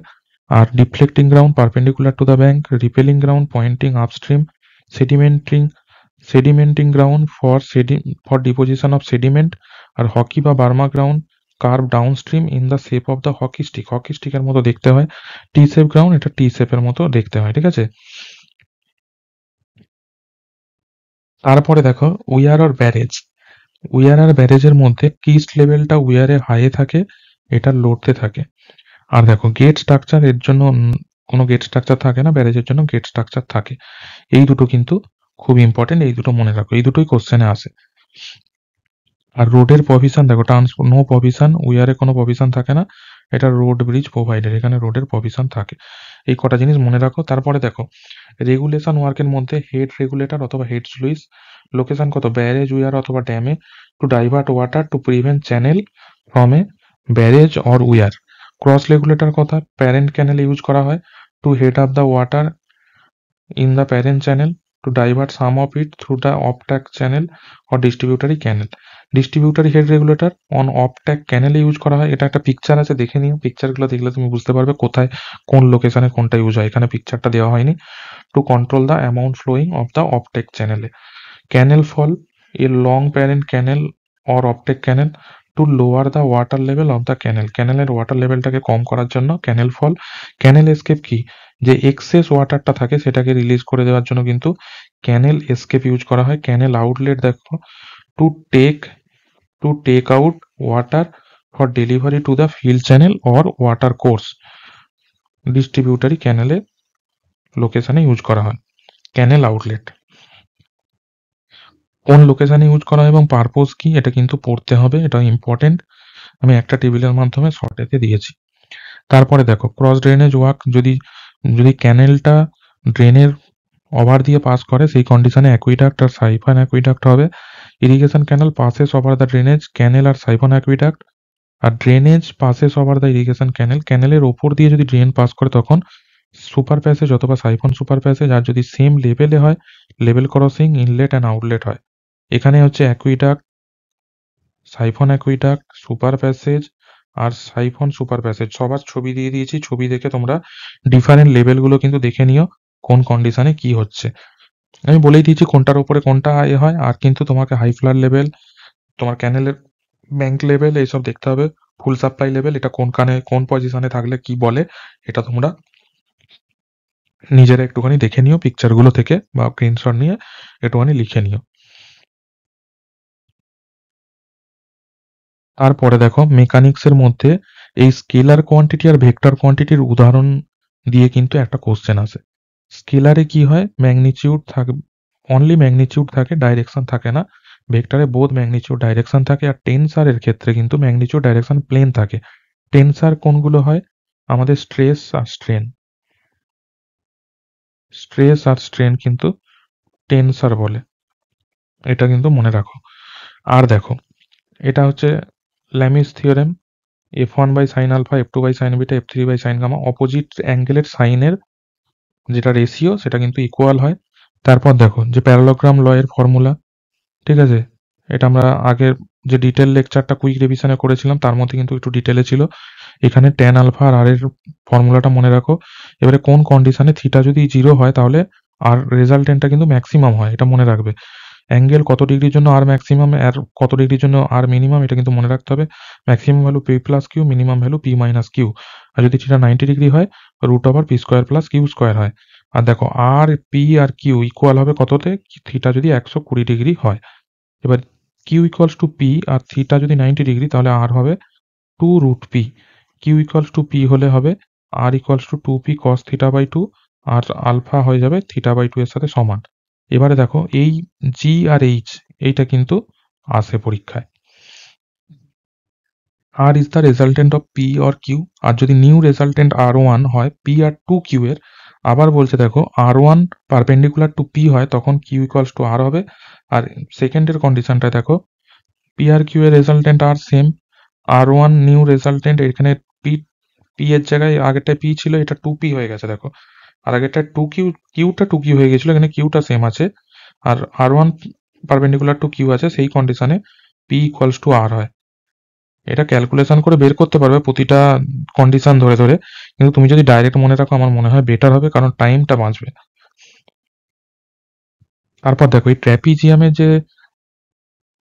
আর deflecting ground perpendicular to the bank. Repelling ground pointing upstream. Sedimenting ground for deposition of sediment. আর হকি বা বার্মা ground curve down stream in the shape of the hockey স্টিকের মতো দেখতে হয়। টি শেপ গ্রাউন্ড, এটা টি শেপের মতো দেখতে হয়। ঠিক আছে, তারপরে দেখো উইয়ার আর ব্যারেজ। উইয়ার আর ব্যারেজের মধ্যে কিস্ট লেভেলটা উইয়ারে হাইয়ে থাকে, এটা লোডতে থাকে। আর দেখো গেট স্ট্রাকচার, এর জন্য কোনো গেট স্ট্রাকচার থাকে না, ব্যারেজের জন্য গেট স্ট্রাকচার থাকে। এই দুটো কিন্তু খুব ইম্পর্টেন্ট, এই দুটো মনে রাখো, এই দুটোই কোশ্চেনে আসে। আর রোডের প্রভিশন দেখো, নো প্রভিশন, উইয়ারে কোনো প্রভিশন থাকে না, এটা রোড ব্রিজ প্রোভাইডার, এখানে রোডের প্রভিশন থাকে। এই কটা জিনিস মনে রাখো। তারপরে দেখো রেগুলেশন ওয়ার্কের মধ্যে হেড রেগুলেটর অথবা হেড স্লুইস লোকেশন কত? ব্যারেজ, উইয়ার অথবা ড্যামে। To divert water to prevent channel from a barrage or weir. Cross regulator কথা প্যারেন্ট ক্যানেল ইউজ করা হয় to head up the water in the parent channel to divert some of it through the off take channel or distributary canal. Distributary head regulator on off take ক্যানেলে ইউজ করা হয়। এটা একটা পিকচার আছে, দেখে নিও, পিকচারগুলো দেখলে তুমি বুঝতে পারবে কোথায় কোন লোকেশনে কোনটা ইউজ হয়। এখানে পিকচারটা দেওয়া হয়নি। To control the amount flowing of the off take চ্যানেলে। Canal fall along parent canal or off take canal to lower the water level of the canal. ক্যানেলের ওয়াটার লেভেলটাকে কম করার জন্য ক্যানেল ফল। ক্যানেল এসকেপ কি, যে এক্সেস ওয়াটারটা থাকে সেটাকে রিলিজ করে দেওয়ার জন্য কিন্তু ক্যানেল এসকেপ ইউজ করা হয়। ক্যানেল আউটলেট দেখো, to take out water for delivery to the field channel or water course. Distributary ক্যানেলে লোকেশনে ইউজ করা হয়। ক্যানেল আউটলেট কোন লোকেশনে ইউজ করা হয় এবং পারপোজ কি, এটা কিন্তু পড়তে হবে, এটা ইম্পর্টেন্ট। আমি একটা টেবিলের মাধ্যমে শর্টেতে দিয়েছি। তারপরে দেখো ক্রস ড্রেনেজ ওয়ার্ক, যদি ক্যানেলটা ড্রেনের ওভার দিয়ে পাস করে সেই কন্ডিশনে অ্যাকুইডাক্ট আর সাইফন অ্যাকুইডাক্ট হবে। Irrigation canal passes over the drainage canal আর সাইফন অ্যাকুইডাক্ট, আর drainage passes over the irrigation canal. ক্যানেলের ওপর দিয়ে যদি ড্রেন পাস করে তখন সুপার প্যাসেজ অথবা সাইফন সুপার প্যাসেজ, আর যদি সেম লেভেলে হয় level crossing inlet and outlet হয়। এখানে হচ্ছে aqueduct, siphon aqueduct, super passage আর সাইফন সুপার প্যাসেজ সবার ছবি দিয়ে দিয়েছি। ছবি দেখে তোমরা ডিফারেন্ট লেভেলগুলো কিন্তু দেখে নিও কোন কন্ডিশনে কি হচ্ছে। আমি বলেই দিয়েছি কোনটার উপরে কোনটা এ হয়। আর কিন্তু তোমাকে হাই ফ্লার লেভেল, তোমার ক্যানেলের ব্যাংক লেভেল এইসব দেখতে হবে। ফুল সাপ্লাই লেভেল এটা কোন পজিশনে থাকলে কি বলে, এটা তোমরা নিজেরা একটুখানি দেখে নিও পিকচারগুলো থেকে বা স্ক্রিনশট নিয়ে একটুখানি লিখে নিও। তারপরে দেখো মেকানিক্সের মধ্যে এই স্কেলার কোয়ান্টিটি আর ভেক্টর কোয়ান্টিটির উদাহরণ দিয়ে কিন্তু একটা কোশ্চেন আসে। স্কেলারে কি হয়, ম্যাগনিচিউড থাকে, অনলি ম্যাগনিচিউড থাকে, ডাইরেকশন থাকে না। ভেক্টরে বোধ ম্যাগনিচিউড ডাইরেকশন থাকে। আর টেনসারের ক্ষেত্রে কিন্তু ম্যাগনিচিউড ডাইরেকশন প্লেন থাকে। টেনসার কোনগুলো হয়, আমাদের স্ট্রেস আর স্ট্রেন কিন্তু টেনসার বলে, এটা কিন্তু মনে রাখো। আর দেখো এটা হচ্ছে Lami's theorem, f1 by sine alpha, f2 by sine beta, f3 by sine gamma, opposite অ্যাঙ্গেলের সাইনের যেটা রেশিও সেটা কিন্তু ইকুয়াল হয়। তারপর দেখো যে প্যারালোগ্রাম ল এর ফর্মুলা, ঠিক আছে, এটা আমরা আগের যে ডিটেল লেকচারটা কুইক রিভিশনে করেছিলাম তার মধ্যে কিন্তু একটু ডিটেলে ছিল। এখানে ট্যান আলফা আর আর এর ফর্মুলাটা মনে রাখো। এবারে কোন কন্ডিশনে থিটা যদি 0 হয় তাহলে আর রেজাল্টেন্টটা কিন্তু ম্যাক্সিমাম হয়, এটা মনে রাখবে। অ্যাঙ্গেল কত ডিগ্রির জন্য আর ম্যাক্সিমাম আর কত ডিগ্রির জন্য আর মিনিমাম, এটা কিন্তু মনে রাখতে হবে। Maximum value P plus Q, minimum value P minus Q. আর যদি থিটা 90 ডিগ্রি হয় root over P square plus Q square হয়। আর দেখো আর পি আর কিউ ইকুয়াল হবে কততে, থিটা যদি 120 ডিগ্রি হয়। এবার কিউ ইকুয়ালস টু পি আর থিটা যদি 90 ডিগ্রি তাহলে আর হবে 2 root P. Q equals to P হলে হবে R equals to 2p cos theta by 2, R alpha হয়ে যাবে থিটা বাই 2 এর সাথে সমান। এবারে দেখো এই জি আর এইচ এইটা কিন্তু আসে পরীক্ষায়। R is the resultant of P or Q. আর যদি নিউ রেজাল্টেন্ট R1 হয় পি আর 2q এর, আবার বলছে দেখো R1 পারপেন্ডিকুলার টু পি হয় তখন কিউ ইকুয়ালস টু আর হবে। আর সেকেন্ডের কন্ডিশনটা দেখো পি আর কিউ এর রেজাল্টেন্ট আর সেম, R1 নিউ রেজাল্টেন্ট, এখানে পি পি এর জায়গায় আগেরটা পি ছিল, এটা 2p হয়ে গেছে দেখো। আর আগেরটা 2q, কিউটা 2q হয়ে গেছিল, এখানে কিউটা সেম আছে। আর R1 পারপেন্ডিকুলার টু কিউ আছে, সেই কন্ডিশনে পি ইকুয়ালস টু আর হয়। এটা ক্যালকুলেশন করে বের করতে পারবে প্রতিটা কন্ডিশন ধরে ধরে, কিন্তু তুমি যদি ডাইরেক্ট মনে রাখো আমার মনে হয় বেটার হবে, কারণ টাইমটা বাঁচবে। তারপর দেখো এই ট্র্যাপিজিয়ামের যে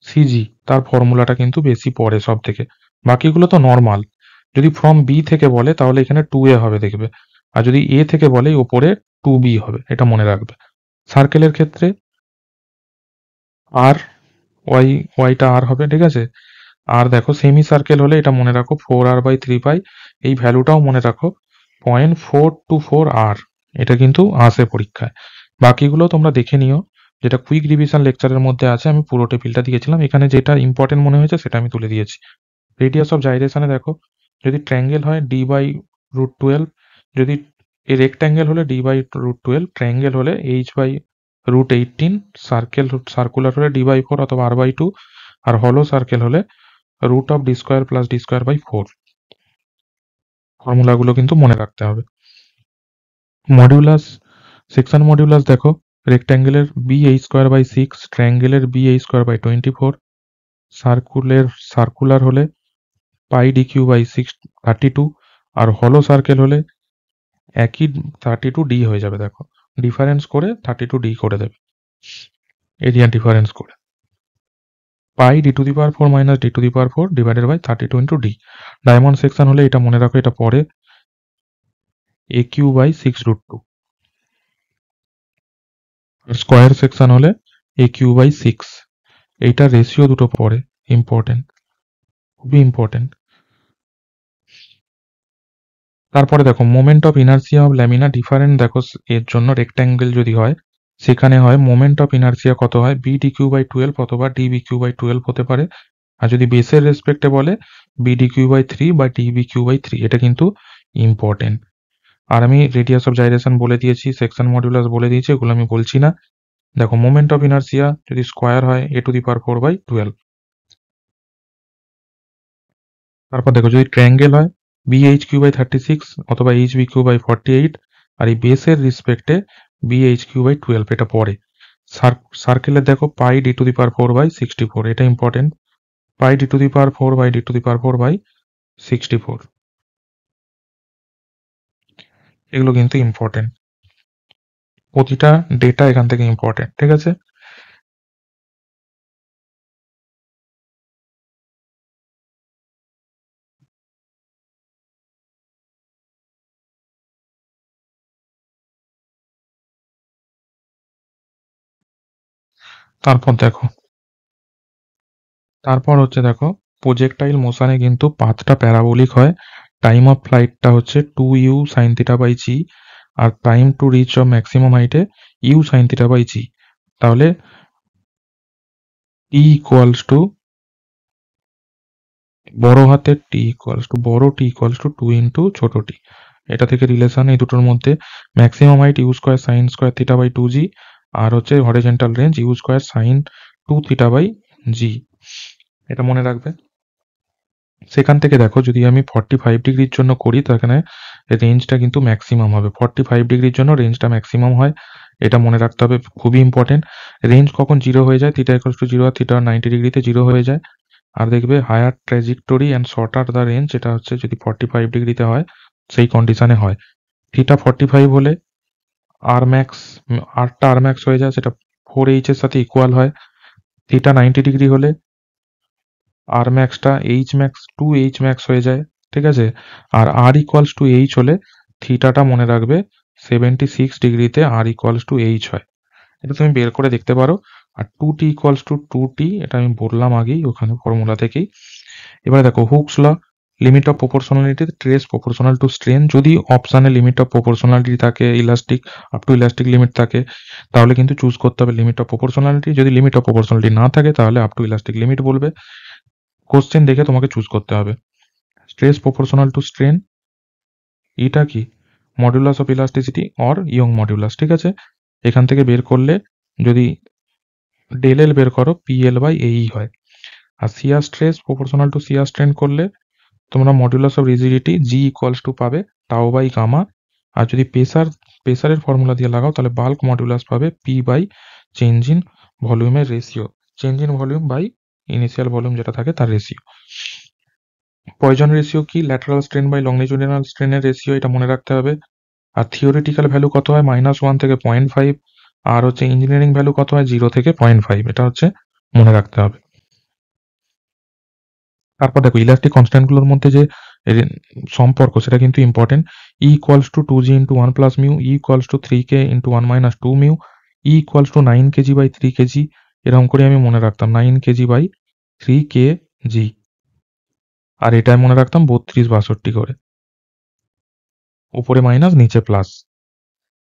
সিজি তার ফর্মুলাটা কিন্তু বেশি পড়ে সব থেকে, বাকিগুলো তো নর্মাল। যদি ফ্রম বি থেকে বলে তাহলে এখানে 2a হবে দেখবে, আর যদি এ থেকে বলে ওপরে 2b হবে, এটা মনে রাখবে। সার্কেলের ক্ষেত্রে আর ওয়াইটা আর হবে, ঠিক আছে। আর দেখো সেমি সার্কেল হলে এটা মনে রাখো 4r বাই 3π, এই ভ্যালুটাও মনে রাখো 0.424r, এটা কিন্তু আসে পরীক্ষায়। বাকিগুলো তোমরা দেখে নিও, যেটা কুইক রিভিশন লেকচারের মধ্যে আছে, আমি পুরো টেবিলটা দিয়েছিলাম, এখানে যেটা ইম্পর্টেন্ট মনে হয়েছে সেটা আমি তুলে দিয়েছি। রেডিয়াস অফ জাইরেশনে দেখো যদি ট্রায়াঙ্গেল হয় ডি বাই রুট 12, যদি এই রেক্ট্যাঙ্গেল হলে ডি বাই রুট 12, ট্রায়াঙ্গেল হলে এইচ বাই রুট 18, সার্কুলার হলে ডি বাই 4 অথবা আর বাই 2, আর হলো সার্কেল হলে root of D square plus D square by 4। ফর্মুলাগুলো কিন্তু মনে রাখতে হবে। মডিউলাস, সেকশন মডিউলাস দেখো রেক্ট্যাঙ্গেলের বি এইচ স্কোয়ার বাই 6, ট্রায়াঙ্গেলের B H square by 24, circular হলে পাই ডি কিউ বাই 32, আর হলো সার্কেল হলে একই 32d হয়ে যাবে। দেখো ডিফারেন্স করে 32d করে দেবে, এরিয়া ডিফারেন্স করে। Pi d⁴ minus d⁴ divided by 32 into D. Diamond section হলে এটা মনে রাখো, এটা পরে aq/6√2। আর স্কোয়ার সেকশন হলে aq/6। এইটা রেশিও দুটো পরে, ইম্পর্টেন্ট, খুবই ইম্পর্টেন্ট। তারপরে দেখো moment of inertia of lamina different, দেখো এর জন্য রেক্ট্যাঙ্গেল যদি হয় সেখানে হয় মোমেন্ট অফ ইনার্সিয়া কত হয়, bdq/12 অথবা dbq/12 হতে পারে। আর যদি বেসের রেসপেক্টে বলে bdq/3 বা dbq/3। এটা কিন্তু ইম্পর্টেন্ট। আর আমি রেডিয়াস অফ জাইরেশন বলে দিয়েছি, সেকশন মডিউলাস বলে দিয়েছি, এগুলো আমি বলছি না। দেখো মোমেন্ট অফ ইনার্সিয়া যদি স্কোয়ার হয় a⁴/12। তারপর দেখো যদি ট্রায়াঙ্গেল হয় bhq/36 অথবা hbq/48। আর এই বেসের রেসপেক্টে bhq/12 এটা পরে। সার্কেলের দেখো পাই d⁴/64, এটা ইম্পর্টেন্ট, পাই d⁴/64। এগুলো কিন্তু ইম্পর্টেন্ট, প্রতিটা ডেটা এখান থেকে ইম্পর্টেন্ট, ঠিক আছে। তারপর হচ্ছে দেখো প্রজেক্টাইল মোশনে কিন্তু পাথটা প্যারাবোলিক হয়। টাইম অফ ফ্লাইটটা হচ্ছে 2u sin θ/g, আর time to reach of maximum হাইটে u sin θ/g। তাহলে t ইকুয়ালস টু বড় হাতের t ইকুয়ালস টু বড় t ইকুয়ালস টু 2 ইন্টু ছোট t। এটা থেকে রিলেশন এই দুটোর মধ্যে, maximum height u square sine square θ/2g, আর হচ্ছে horizontal range u square sine 2 θ/g। এটা মনে রাখবে। সেখান থেকে দেখো যদি আমি 45 ডিগ্রির জন্য করি সেখানে রেঞ্জটা কিন্তু ম্যাক্সিমাম হবে। 45 ডিগ্রির জন্য রেঞ্জটা ম্যাক্সিমাম হয়, এটা মনে রাখতে হবে, খুবই ইম্পর্টেন্ট। রেঞ্জ কখন জিরো হয়ে যায়, থিটা ইকুয়ালস টু 0 আর থিটা 90 ডিগ্রিতে জিরো হয়ে যায়। আর দেখবে higher trajectory and shorter the range, এটা হচ্ছে যদি 45 ডিগ্রিতে হয় সেই কন্ডিশনে হয়। থিটা 45 হলে আর ম্যাক্স, আরটা আর ম্যাক্স হয়ে যায়, সেটা 4h এর সাথে ইকুয়াল হয়। থিটা 90 ডিগ্রি হলে আর ম্যাক্সটা এইচ ম্যাক্স 2h ম্যাক্স হয়ে যায়, ঠিক আছে। আর আর ইকুয়ালস টু এইচ হলে থিটাটা মনে রাখবে 76 ডিগ্রিতে আর ইকুয়ালস টু এইচ হয়। এটা তুমি বের করে দেখতে পারো। আর 2t ইকুয়ালস টু 2t, এটা আমি বললাম আগেই ওখানে ফর্মুলা থেকেই। এবারে দেখো Hooke's law, limit of proportionality stress proportional to strain. যদি অপশানে লিমিট অফ প্রপোর্শনালিটি থাকে, elastic up to elastic limit থাকে, তাহলে কিন্তু চুজ করতে হবে লিমিট অফ প্রপোর্শনালিটি। যদি লিমিট অফ প্রপোর্শনালিটি না থাকে তাহলে আপ টু ইলাস্টিক লিমিট বলবে। কোশ্চেন দেখে তোমাকে চুজ করতে হবে। স্ট্রেস প্রপোর্শনাল টু স্ট্রেন, এটা কি modulus of elasticity or young modulus, ঠিক আছে। এখান থেকে বের করলে যদি ডেল এল বের করো PL/AE হয়। আর shear stress proportional to shear strain করলে তোমরা modulus of rigidity G equals to পাবে τ/গামা। আর যদি প্রেসারের ফর্মুলা দিয়ে লাগাও তাহলে বাল্ক মডুলাস পাবে P/, চেঞ্জ ইন ভলিউমের ratio, change in volume by initial volume যেটা থাকে তার রেশিও। পয়জন রেশিও কি, ল্যাটারাল স্ট্রেন বাই লংজিটিউডিনাল স্ট্রেনের রেশিও, এটা মনে রাখতে হবে। আর থিওরিটিক্যাল ভ্যালু কত হয়, -1 থেকে 0.5। আর হচ্ছে ইঞ্জিনিয়ারিং ভ্যালু কত হয়, 0 থেকে 0.5। এটা হচ্ছে মনে রাখতে হবে। তারপর দেখো ইলাস্টিক কনস্ট্যান্ট গুলোর মধ্যে যে সম্পর্ক সেটা কিন্তু important. E equals to 2g into 1 plus mu, E equals to 3k into 1 minus 2 mu, E equals to 9 kg/3 kg। এরকম করে আমি মনে রাখতাম 9 kg/3 kg। আর এটাই মনে রাখতাম 32/62 করে, উপরে মাইনাস নিচে প্লাস,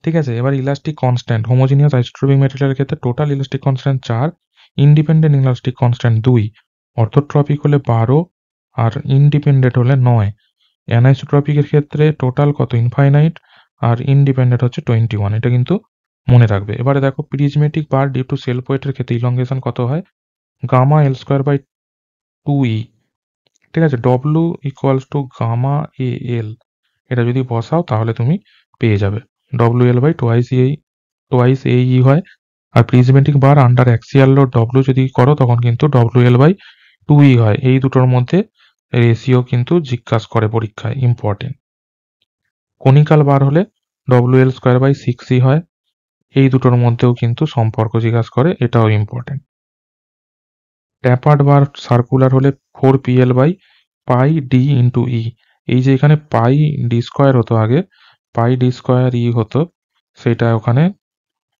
ঠিক আছে। এবার ইলাস্টিক কনস্ট্যান্ট, হোমোজিনিয়াস আইসোট্রপিক ম্যাটেরিয়ালের ক্ষেত্রে total elastic constant 4, independent elastic constant 2, অর্থোট্রপিক হলে 12 আর ইন্ডিপেন্ডেন্ট হলে 9। অ্যানাইসোট্রপিকের ক্ষেত্রে টোটাল কত, ইনফাইনাইট, আর ইন্ডিপেন্ডেন্ট হচ্ছে 21। এটা কিন্তু মনে রাখবে। এবারে দেখো prismatic bar due to self ওয়েটের ক্ষেত্রে ইলংগেশন কত হয়, গামা L²/2e, ঠিক আছে। W equals to gamma AL, এটা যদি বসাও তাহলে তুমি পেয়ে যাবে WL/2ICE হয়। আর প্রিজমেটিক বার আন্ডার অ্যাক্সিয়াল লোড ডব্লু যদি করো তখন কিন্তু WL/2e হয়। এই দুটোর মধ্যে রেশিও কিন্তু জিজ্ঞাসা করে পরীক্ষায়, ইম্পর্টেন্ট। কনিকাল বার হলে WL²/6e হয়। এই দুটোর মধ্যেও কিন্তু সম্পর্ক জিজ্ঞাসা করে, এটাও ইম্পর্টেন্ট। ট্যাপার্ড বার সার্কুলার হলে 4pl/π/d × e। এই যে এখানে পাই ডি স্কোয়ার হতো আগে, পাই ডি স্কোয়ার ই হতো, সেটা ওখানে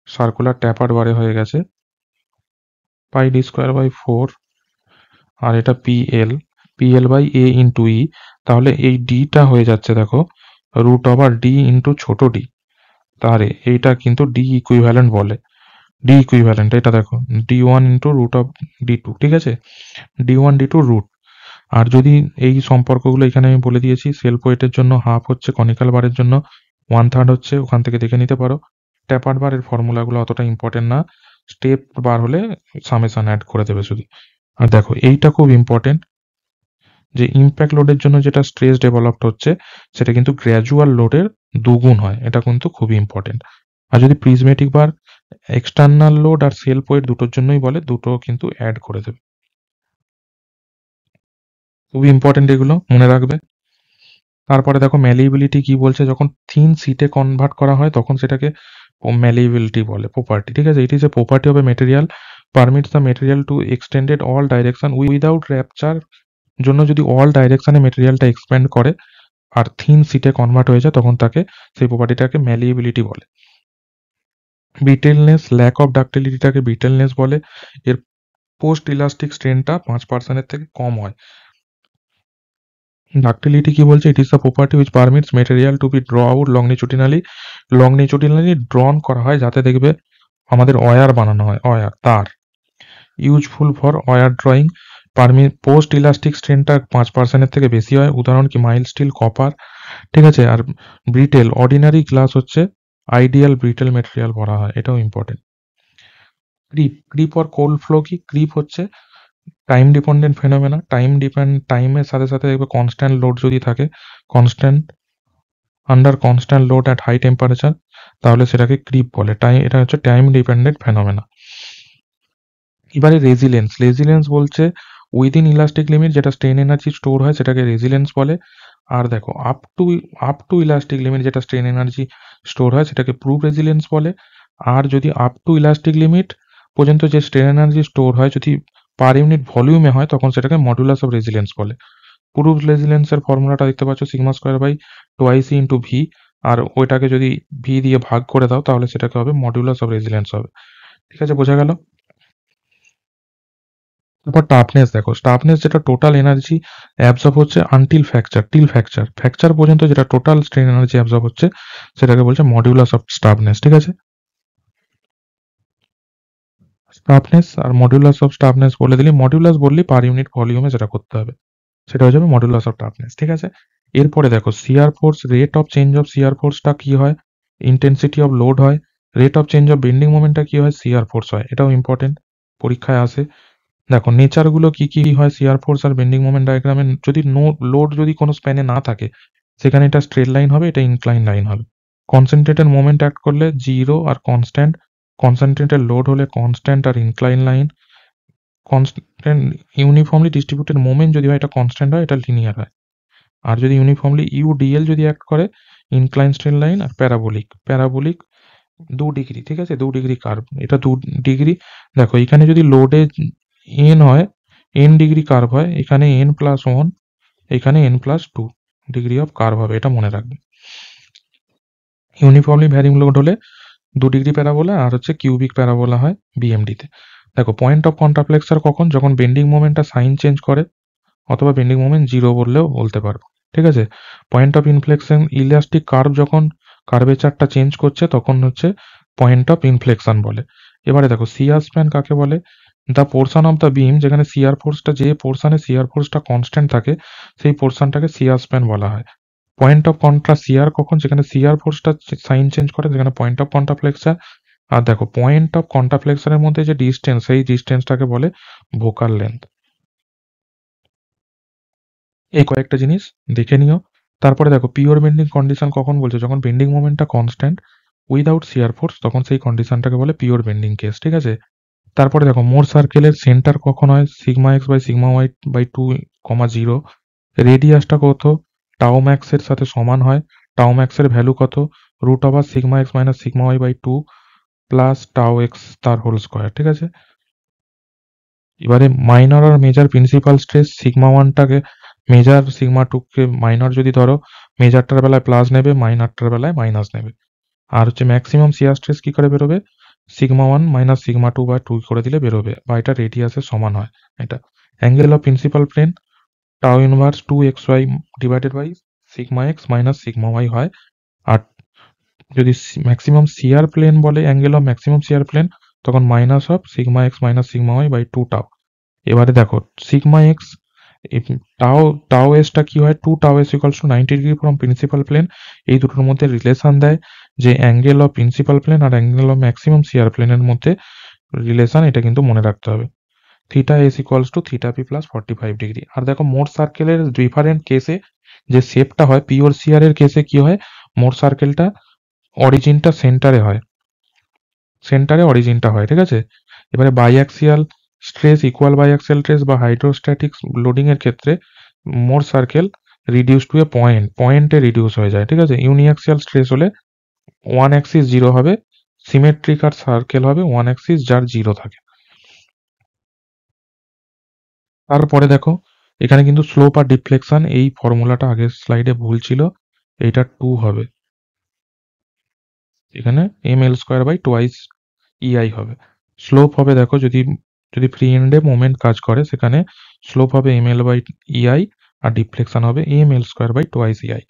সার্কুলার ট্যাপার্ড বারে হয়ে গেছে πd²/4, আর এটা pl/a × e। তাহলে এই ডিটা হয়ে যাচ্ছে দেখো √d × ছোট d। তাহলে এইটা কিন্তু ডি ইকুইভ্যালেন্ট বলে। ডি ইকুইভ্যালেন্ট এটা দেখো d1 × √d2, ঠিক আছে, d1 d2 রুট। আর যদি এই সম্পর্কগুলো এখানে আমি বলে দিয়েছি, সেলফ ওয়েটের জন্য হাফ হচ্ছে, কনিক্যাল বারের জন্য 1/3 হচ্ছে, ওখান থেকে দেখে নিতে পারো। ট্যাপার্ড বারের ফর্মুলাগুলো অতটা ইম্পর্টেন্ট না, স্টেপ বার হলে সামেশন অ্যাড করে দেবে শুধু। আর দেখো এইটা খুব ইম্পর্টেন্ট, যে ইম্প্যাক্ট লোডের জন্য যেটা স্ট্রেস ডেভেলপড হচ্ছে সেটা কিন্তু গ্র্যাজুয়াল লোডের দুগুণ হয়, এটা কিন্তু খুবই ইম্পর্টেন্ট। আর যদি প্রিজমেটিক বার এক্সটার্নাল লোড আর সেলফ ওয়েট দুটোর জন্যই বলে, দুটো কিন্তু অ্যাড করে দেবে। খুবই ইম্পর্টেন্ট, এগুলো মনে রাখবে। তারপরে দেখো ম্যালিয়েবিলিটি কি বলছে, যখন থিন সিটে কনভার্ট করা হয় তখন সেটাকে ম্যালিয়েবিলিটি বলে প্রপার্টি, ঠিক আছে। It is a property of a material permits the material to extended all direction without rupture. জন্য যদি অল ডাইরেকশনে মেটেরিয়ালটা এক্সপ্যান্ড করে আর থিন সিটে কনভার্ট হয়ে যায় তখন তাকে, সেই প্রপার্টিটাকে ম্যালিয়েবিলিটি বলে। ব্রিটেলনেস, ল্যাক অফ ডাক্টিলিটিটাকে ব্রিটেলনেস বলে। এর পোস্ট ইলাস্টিক স্ট্রেনটা 5% থেকে কম হয়। ডাক্টিলিটি কি বলছে, it is the property which permits material to be draw out longitudinally drawn করা হয়, যাতে দেখবে আমাদের ওয়্যার বানানো হয়, ওয়্যার তার। Useful for wire drawing. Post elastic স্ট্রেনটা 5% থেকে বেশি হয়, উদাহরণ কি মাইল স্টিল, কপার, ঠিক আছে। আর ব্রিটেল, অর্ডিনারি গ্লাস হচ্ছে আইডিয়াল ব্রিটেল মেটেরিয়াল বলা হয়, এটাও important. Creep or cold flow কি, ক্রিপ হচ্ছে টাইম ডিপেন্ডেন্ট ফেনোমেনা। টাইমের সাথে সাথে দেখবে কনস্ট্যান্ট লোড যদি থাকে, under constant load at high temperature, তাহলে সেটাকে ক্রিপ বলে। এটা হচ্ছে টাইম ডিপেন্ডেন্ট ফেনোমেনা। এবারে রেজিলেন্স বলছে উইদিন ইলাস্টিক লিমিট যেটা স্ট্রেন এনার্জি স্টোর হয় সেটাকে রেজিলেন্স বলে। আর দেখো আপ টু ইলাস্টিক লিমিট যেটা স্ট্রেন এনার্জি স্টোর হয় সেটাকে প্রুভ রেজিলেন্স বলে। আর যদি আপ টু ইলাস্টিক লিমিট পর্যন্ত যে স্ট্রেন এনার্জি স্টোর হয় যদি পার ইউনিট ভলিউমে হয় তখন সেটাকে মডুলাস অফ রেজিলেন্স বলে। প্রুভ রেজিলেন্সের ফর্মুলাটা দেখতে পাচ্ছ σ²/2c × v। আর ওইটাকে যদি ভি দিয়ে ভাগ করে দাও তাহলে সেটাকে হবে মডুলাস অফ রেজিলেন্স হবে, ঠিক আছে, বোঝা গেল। তারপর টাফনেস দেখো, টাফনেস যেটা টোটাল এনার্জি অ্যাবজর্ব হচ্ছে আনটিল ফ্র্যাকচার পর্যন্ত যেটা টোটাল স্ট্রেন এনার্জি অ্যাবজর্ব হচ্ছে সেটাকে বলছে মডিউলাস অফ টাফনেস, ঠিক আছে। টাফনেস আর মডিউলাস অফ টাফনেস বলে দিলি, মডিউলাস বললি পার ইউনিট ভলিউমে যেটা করতে হবে সেটা হয়ে যাবে মডিউলাস অফ টাফনেস, ঠিক আছে। এরপরে দেখো shear force, rate of change of shear ফোর্সটা কি হয়, ইন্টেন্সিটি অফ লোড হয়। Rate of change of bending মোমেন্টটা কি হয়, শিয়ার ফোর্স হয়, এটাও ইম্পর্টেন্ট, পরীক্ষায় আসে। দেখো নেচারগুলো কি কি হয় শিয়ার ফোর্স আর বেন্ডিং মোমেন্ট ডায়াগ্রামে, যদি লোড যদি কোনো স্প্যানে না থাকে সেখানে এটা স্ট্রেট লাইন হবে, এটা ইনক্লাইন লাইন হবে। কনসেন্ট্রেটেড মোমেন্ট অ্যাক্ট করলে জিরো আর কনস্ট্যান্ট, কনসেন্ট্রেটেড লোড হলে কনস্ট্যান্ট আর incline line. Constant uniformly distributed moment যদি হয় এটা কনস্ট্যান্ট হয়, এটা লিনিয়ার হয়। আর যদি ইউনিফর্মলি ইউডিএল যদি অ্যাক্ট করে, ইনক্লাইন স্ট্রেট লাইন আর প্যারাবোলিক 2 ডিগ্রি, ঠিক আছে, 2 ডিগ্রি কার্ভ, এটা 2 ডিগ্রি। দেখো এখানে যদি লোডে এন হয়, এন ডিগ্রি কার্ভ হয়, এখানে n+1, এখানে n+2 ডিগ্রি অফ কার্ভ হবে, এটা মনে রাখবে। ইউনিফর্মলি ভ্যারিং লোড হলে 2 ডিগ্রি প্যারাবোলা আর হচ্ছে কিউবিক প্যারাবোলা হয় বিএমডিতে। দেখো পয়েন্ট অফ কন্ট্রাপ্লেক্সার কখন, যখন বেন্ডিং মোমেন্টটা সাইন চেঞ্জ করে, অথবা বেন্ডিং মোমেন্ট জিরো বললেও বলতে পারবো, ঠিক আছে। Point of inflection, elastic curve যখন কার্ভেচারটা চেঞ্জ করছে তখন হচ্ছে পয়েন্ট অফ ইনফ্লেকশন বলে। এবারে দেখো শিয়ার স্প্যান কাকে বলে, দ্য পোর্শন অফ দ্য বিম যেখানে শিয়ার ফোর্সটা, যে পোর্শনে শিয়ার ফোর্সটা কনস্ট্যান্ট থাকে সেই পোর্শনটাকে শিয়ার স্প্যান বলা হয়। পয়েন্ট অফ কন্ট্রাস্ট শিয়ার কখন, যেখানে শিয়ার ফোর্সটা সাইন চেঞ্জ করে, যেখানে পয়েন্ট অফ কন্ট্রাফ্লেক্সার। আর দেখো পয়েন্ট অফ কন্ট্রাফ্লেক্সারের মধ্যে যে ডিস্টেন্স, সেই ডিস্টেন্সটাকে বলে ভোকাল লেন্থ। এই কয়েকটা জিনিস দেখে নিও। তারপরে দেখো পিওর বেন্ডিং কন্ডিশন কখন বলছে, যখন বেন্ডিং মোমেন্টটা কনস্ট্যান্ট উইদাউট শিয়ার ফোর্স, তখন সেই কন্ডিশনটাকে বলে পিওর বেন্ডিং কেস, ঠিক আছে। তারপরে দেখো মোর সার্কেলের সেন্টার কখন হয়, σx/σy/2, 0। রেডিয়াসটা কত, টাও ম্যাক্সের সাথে সমান হয়, টাও ম্যাক্সের ভ্যালু কত, √σx - σy/2 প্লাস টাও এক্স তার হোল স্কোয়ার, ঠিক আছে। এবারে মাইনর আর মেজর প্রিন্সিপাল স্ট্রেস সিগমা ওয়ানটাকে মেজর, সিগমা টুকে মাইনর যদি ধরো, মেজরটার বেলায় প্লাস নেবে, মাইনরটার বেলায় মাইনাস নেবে। আর হচ্ছে ম্যাক্সিমাম শিয়ার স্ট্রেস কি করে বেরোবে, sigma one minus sigma two বা টু করে দিলে বেরোবে, বা এটা রেডিয়াসের সমান হয়। এটা angle of principal plane tau inverse 2xy divided by sigma X minus sigma Y হয়। আর যদি ম্যাক্সিমাম শিয়ার প্লেন বলে angle of maximum shear plane, তখন minus of sigma X minus sigma Y by 2 tau. এবারে দেখো সিগমা এক্স টাও টাও এসটা কি হয়, 2 tau S equals to 90 degree from principal plane. এই দুটোর মধ্যে রিলেশন দেয় যে অ্যাঙ্গেল অফ প্রিন্সিপাল প্লেন আর অ্যাঙ্গেল অফ ম্যাক্সিমাম শিয়ার প্লেনের মধ্যে রিলেশন, এটা কিন্তু মনে রাখতে হবে। Theta S equals to theta P plus 45 degree. আর দেখো মোট সার্কেলের ডিফারেন্ট কেসে যে শেপটা হয়, পিওর শিয়ারের কেসে কি হয়, মোট সার্কেলটা অরিজিনটা সেন্টারে হয়, সেন্টারে অরিজিনটা হয়, ঠিক আছে। এবারে বাইঅ্যাক্সিয়াল স্ট্রেস, ইকুয়াল বাইঅ্যাক্সিয়াল স্ট্রেস বা হাইড্রোস্ট্যাটিক লোডিং এর ক্ষেত্রে মোর সার্কেল রিডিউস টু এ পয়েন্টে রিডিউস হয়ে যায়, ঠিক আছে। ইউনিঅ্যাক্সিয়াল স্ট্রেস হলে ওয়ান অ্যাক্সিস জিরো হবে, সিমেট্রিক আর সার্কেল হবে ওয়ান অ্যাক্সিস যার জিরো থাকে। তারপরে দেখো এখানে কিন্তু স্লোপ আর ডিফ্লেকশন, এই ফর্মুলাটা আগের স্লাইডে ভুল ছিল, এইটা 2 হবে, এখানে ml স্কয়ার বাই টোয়াইস ইআই হবে। স্লোপ হবে দেখো, যদি যদি ফ্রি এন্ডে মোমেন্ট কাজ করে সেখানে স্লোপ হবে ml বাই ইআই, আর ডিফ্লেকশন হবে ml square by twice E I.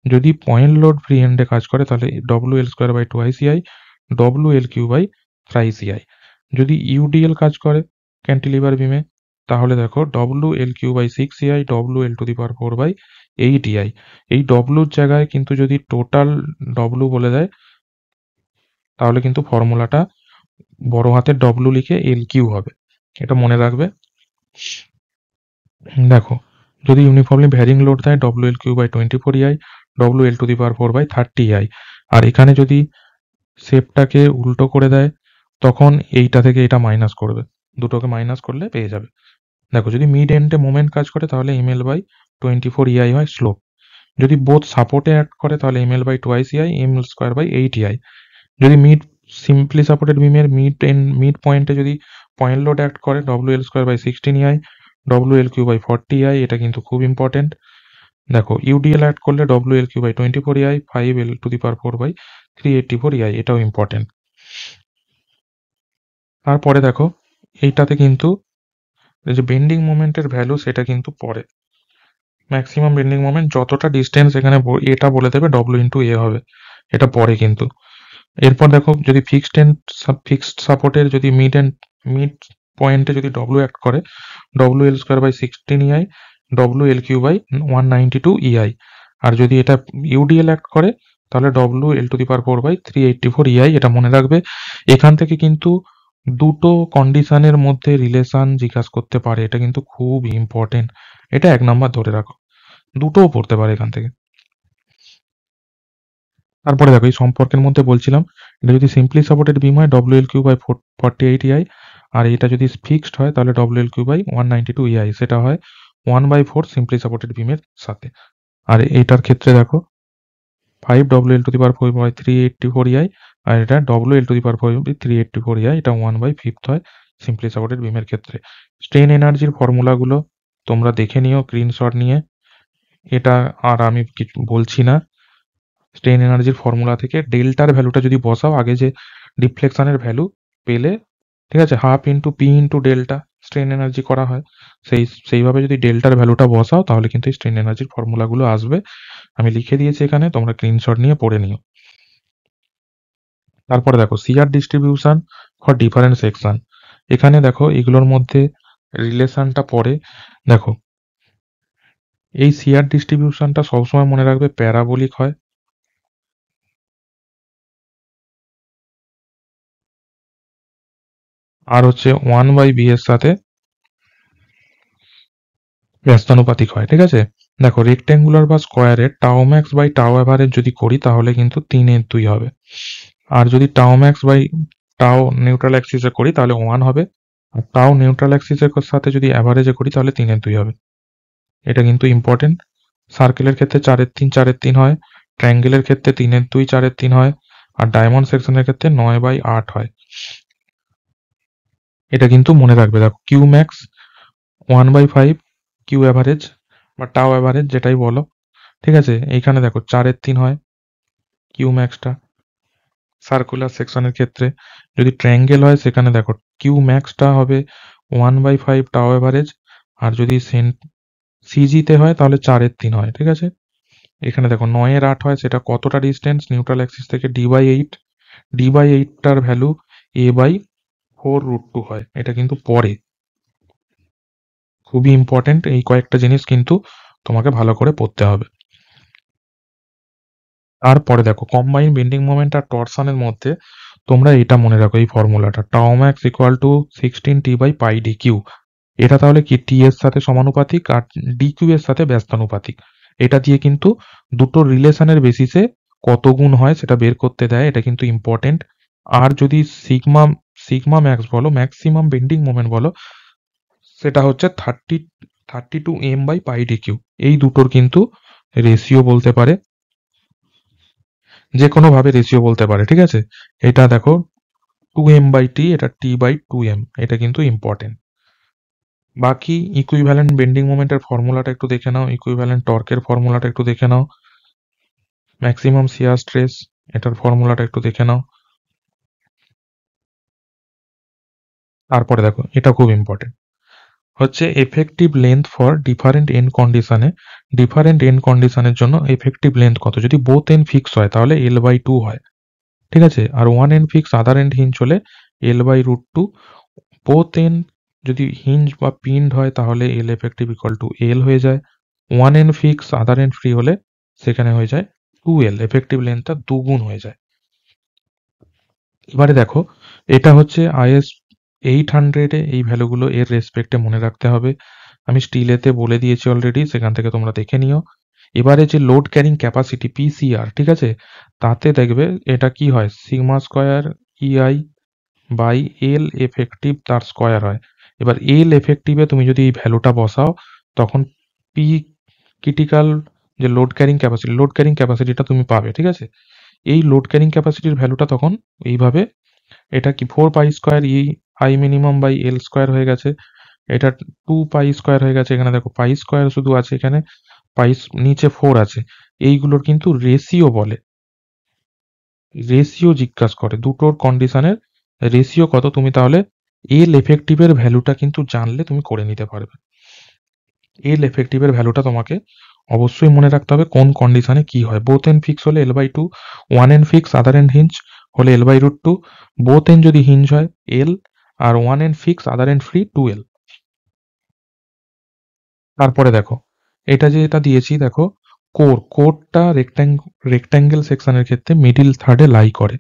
যদি পয়েন্ট লোড ফ্রি এন্ডে কাজ করে তাহলে W L square by twice E I, W L cube by thrice E I. যদি ইউডিএল কাজ করে ক্যান্টিলিভার বিমে, তাহলে দেখো W L cube by 6 E I, W L to the power 4 by 8 E I. এই ডব্লিউর জায়গায় কিন্তু যদি টোটাল ডব্লিউ বলে দেয় তাহলে কিন্তু ফর্মুলাটা বড় হাতের ডব্লিউ লিখে এল কিউ হবে, এটা মনে রাখবে। দেখো যদি ইউনিফর্মলি ভ্যারিং লোড দেয় W L cube by 24 EI, W L to the power 4 by 30 EI. আর এখানে যদি শেপটাকে উল্টো করে দেয় তখন এইটা থেকে এটা মাইনাস করবে, দুটোকে মাইনাস করলে পেয়ে যাবে। দেখো যদি মিড এন্ডে মোমেন্ট কাজ করে তাহলে ml বাই 24 ইআই হয় স্লোপ। যদি বোথ সাপোর্টে অ্যাড করে তাহলে ml by twice EI, ml square by 8 EI. যদি মিড সিম্পলি সাপোর্টেড বিমের মিড পয়েন্টে যদি পয়েন্ট লোড অ্যাক্ট করে W L square by 16 EI, W L cube by 40 EI, এটা কিন্তু খুব ইম্পর্টেন্ট। দেখো ইউডিএল অ্যাড করলে W L cube by 24 EI, 5 L to the power 4 by 384 EI, এটাও ইম্পর্টেন্ট। তারপরে দেখো এইটাতে কিন্তু এই যে বেন্ডিং মোমেন্টের ভ্যালু সেটা কিন্তু পরে, ম্যাক্সিমাম বেন্ডিং মোমেন্ট যতটা ডিস্টেন্স এখানে এটা বলে দেবে ডব্লিউ ইন্টু এ হবে, এটা পরে কিন্তু। এরপর দেখো যদি ফিক্সড সাপোর্টের যদি মিড পয়েন্টে যদি ডব্লিউ অ্যাক্ট করে W L square by 16 EI, W L cube by 192 EI. আর যদি এটা ইউডিএল অ্যাক্ট করে তাহলে W L to the power 4 by 384 EI, এটা মনে রাখবে। এখান থেকে কিন্তু দুটো কন্ডিশনের মধ্যে রিলেশন জিজ্ঞাসা করতে পারে, এটা কিন্তু খুব ইম্পর্টেন্ট, এটা 1 নাম্বার ধরে রাখো, দুটোও পড়তে পারে এখান থেকে। তারপরে দেখো এই সম্পর্কের মধ্যে বলছিলাম, এটা যদি সিম্পলি সাপোর্টেড বিম হয় ডব্লিউ এল কিউ বাই 48 ইআই, আর এটা যদি ফিক্সড হয় তাহলে ডব্লিউ এল কিউ বাই 192 ইআই, সেটা হয় 1/4 সিম্পলি সাপোর্টেড বিমের সাথে। আর এইটার ক্ষেত্রে দেখো 5 W L to the power 4 by 384 EI, আর এটা W L to the power 4 by 384 EI, এটা 1/5 হয় সিম্পলি সাপোর্টেড বিমের ক্ষেত্রে। স্ট্রেন এনার্জির ফর্মুলাগুলো তোমরা দেখে নিও স্ক্রিনশট নিয়ে, এটা আর আমি কিছু বলছি না। স্ট্রেন এনার্জির ফর্মুলা থেকে ডেল্টার ভ্যালুটা যদি বসাও, আগে যে ডিফ্লেকশনের ভ্যালু পেলে, ঠিক আছে, half into P into delta strain energy করা হয়, সেইভাবে যদি ডেল্টার ভ্যালুটা বসাও তাহলে কিন্তু এই স্ট্রেন এনার্জির ফর্মুলাগুলো আসবে। আমি লিখে দিয়েছি এখানে, তোমরা স্ক্রিনশট নিয়ে পড়ে নিও। তারপরে দেখো CR distribution for different section, এখানে দেখো এগুলোর মধ্যে রিলেশনটা পড়ে। দেখো এই সিআর ডিস্ট্রিবিউশনটা সবসময় মনে রাখবে প্যারাবোলিক হয়, আর হচ্ছে 1/b এর সাথে ব্যস্তানুপাতিক হয়, ঠিক আছে। দেখো রেক্ট্যাঙ্গুলার বা স্কোয়ারের টাও ম্যাক্স বাই টাও অ্যাভারেজ যদি করি তাহলে কিন্তু 3/2 হবে। আর যদি টাও ম্যাক্স বাই টাও নিউট্রাল অ্যাক্সিসে করি তাহলে 1 হবে। আর টাও নিউট্রাল অ্যাক্সিসের সাথে যদি অ্যাভারেজে করি তাহলে 3/2 হবে, এটা কিন্তু ইম্পর্টেন্ট। সার্কেলের ক্ষেত্রে 4/3 4/3 হয়, ট্রায়াঙ্গেলের ক্ষেত্রে 3/2 4/3 হয়, আর ডায়মন্ড সেকশনের ক্ষেত্রে 9/8 হয়। এটা কিন্তু মনে রাখবে। দেখো কিউ ম্যাক্স 1/5 কিউ অ্যাভারেজ বা টাও অ্যাভারেজ যেটাই বলো, ঠিক আছে? এইখানে দেখো 4/3 হয় কিউ ম্যাক্সটা সার্কুলার সেকশনের ক্ষেত্রে। যদি ট্রায়াঙ্গেল হয় সেখানে দেখো কিউ ম্যাক্সটা হবে 1/5 টাও অ্যাভারেজ, আর যদি সিজিতে হয় তাহলে 4/3 হয়, ঠিক আছে? এখানে দেখো 9/8 হয়, সেটা কতটা ডিস্টেন্স নিউট্রাল অ্যাক্সিস থেকে, d/8, d/8টার ভ্যালু a/4√2 হয়। এটা কিন্তু পরে খুবই ইম্পর্টেন্ট, এই কয়েকটা জিনিস কিন্তু তোমাকে ভালো করে পড়তে হবে। তারপরে দেখো কম্বাইন বেন্ডিং মোমেন্ট আর টরশনের মধ্যে তোমরা এটা মনে রাখো, এই ফর্মুলাটা টাও ম্যাক্স ইকুয়াল টু 16t/π/dq। এটা তাহলে কি টি এর সাথে সমানুপাতিক আর ডিকিউ এর সাথে ব্যস্তানুপাতিক। এটা দিয়ে কিন্তু দুটো রিলেশনের বেসিসে কত গুণ হয় সেটা বের করতে দেয়, এটা কিন্তু ইম্পর্টেন্ট। আর যদি সিগমা সিগমা ম্যাক্স বলো, ম্যাক্সিমাম বেন্ডিং মোমেন্ট বলো, সেটা হচ্ছে 32m/π/dq। এই দুটোর কিন্তু রেশিও বলতে পারে, যে কোনো ভাবে রেশিও বলতে পারে, ঠিক আছে? এটা দেখো 2m/t, এটা t/2m, এটা কিন্তু ইম্পর্টেন্ট। বাকি ইকুইভ্যালেন্ট বেন্ডিং মোমেন্টের ফর্মুলাটা একটু দেখে নাও, ইকুইভ্যালেন্ট টর্কের ফর্মুলাটা একটু দেখে নাও, ম্যাক্সিমাম শিয়ার স্ট্রেস এটার ফর্মুলাটা একটু দেখে নাও। তারপরে দেখো এটা খুব ইম্পর্টেন্ট, হচ্ছে effective length for different end কন্ডিশনে। ডিফারেন্ট এন্ড কন্ডিশনের জন্য এফেক্টিভ লেন্থ কত? যদি বোথ এন্ড ফিক্স হয় তাহলে L/2 হয়, ঠিক আছে? আর one end fix other end hinge হলে L/√2। বোথ এন্ড যদি হিঞ্জ বা পিন্ড হয় তাহলে L effective equal to L হয়ে যায়। One end fix other end free হলে সেখানে হয়ে যায় 2L, এফেক্টিভ লেন্থটা দুগুণ হয়ে যায়। এবারে দেখো এটা হচ্ছে IS 800 এ, এই ভ্যালুগুলো এর রেসপেক্টে মনে রাখতে হবে। আমি স্টিলেতে বলে দিয়েছি অলরেডি, সেখান থেকে তোমরা দেখে নিও। এবারে যে লোড ক্যারিং ক্যাপাসিটি পিসিআর, ঠিক আছে? তাতে দেখবে এটা কি হয়, sigma square EI by L effective তার স্কয়ার হয়। এবার এল এফেক্টিভে তুমি যদি এই ভ্যালুটা বসাও তখন পি ক্রিটিক্যাল যে লোড ক্যারিং ক্যাপাসিটিটা তুমি পাবে, ঠিক আছে? এই লোড ক্যারিং ক্যাপাসিটির ভ্যালুটা তখন এইভাবে, এটা কি 4 pi square I minimum by L square হয়ে গেছে, এটা 2 পাই স্কয়ার হয়ে গেছে। এখানে দেখো পাই স্কয়ার শুধু আছে, এখানে নিচে 4 আছে। এইগুলোর কিন্তু রেশিও বলে, রেশিও জিজ্ঞাসা করে দুটোর কন্ডিশনের রেশিও কত, তুমি তাহলে এল এফেক্টিভের ভ্যালুটা কিন্তু জানলে তুমি করে নিতে পারবে। এল এফেক্টিভের ভ্যালুটা তোমাকে অবশ্যই মনে রাখতে হবে কোন কন্ডিশনে কি হয়। বোথ এন্ড ফিক্স হলে L/2, one end fix other end hinge হলে L/√2, বোথ এন্ড যদি হিঞ্জ হয় L, আর one end fix other end free 2L। তারপরে দেখো এটা যে এটা দিয়েছি, দেখো কোরটা রেক্ট্যাঙ্গেল সেকশনের ক্ষেত্রে মিডিল থার্ডে লাই করে।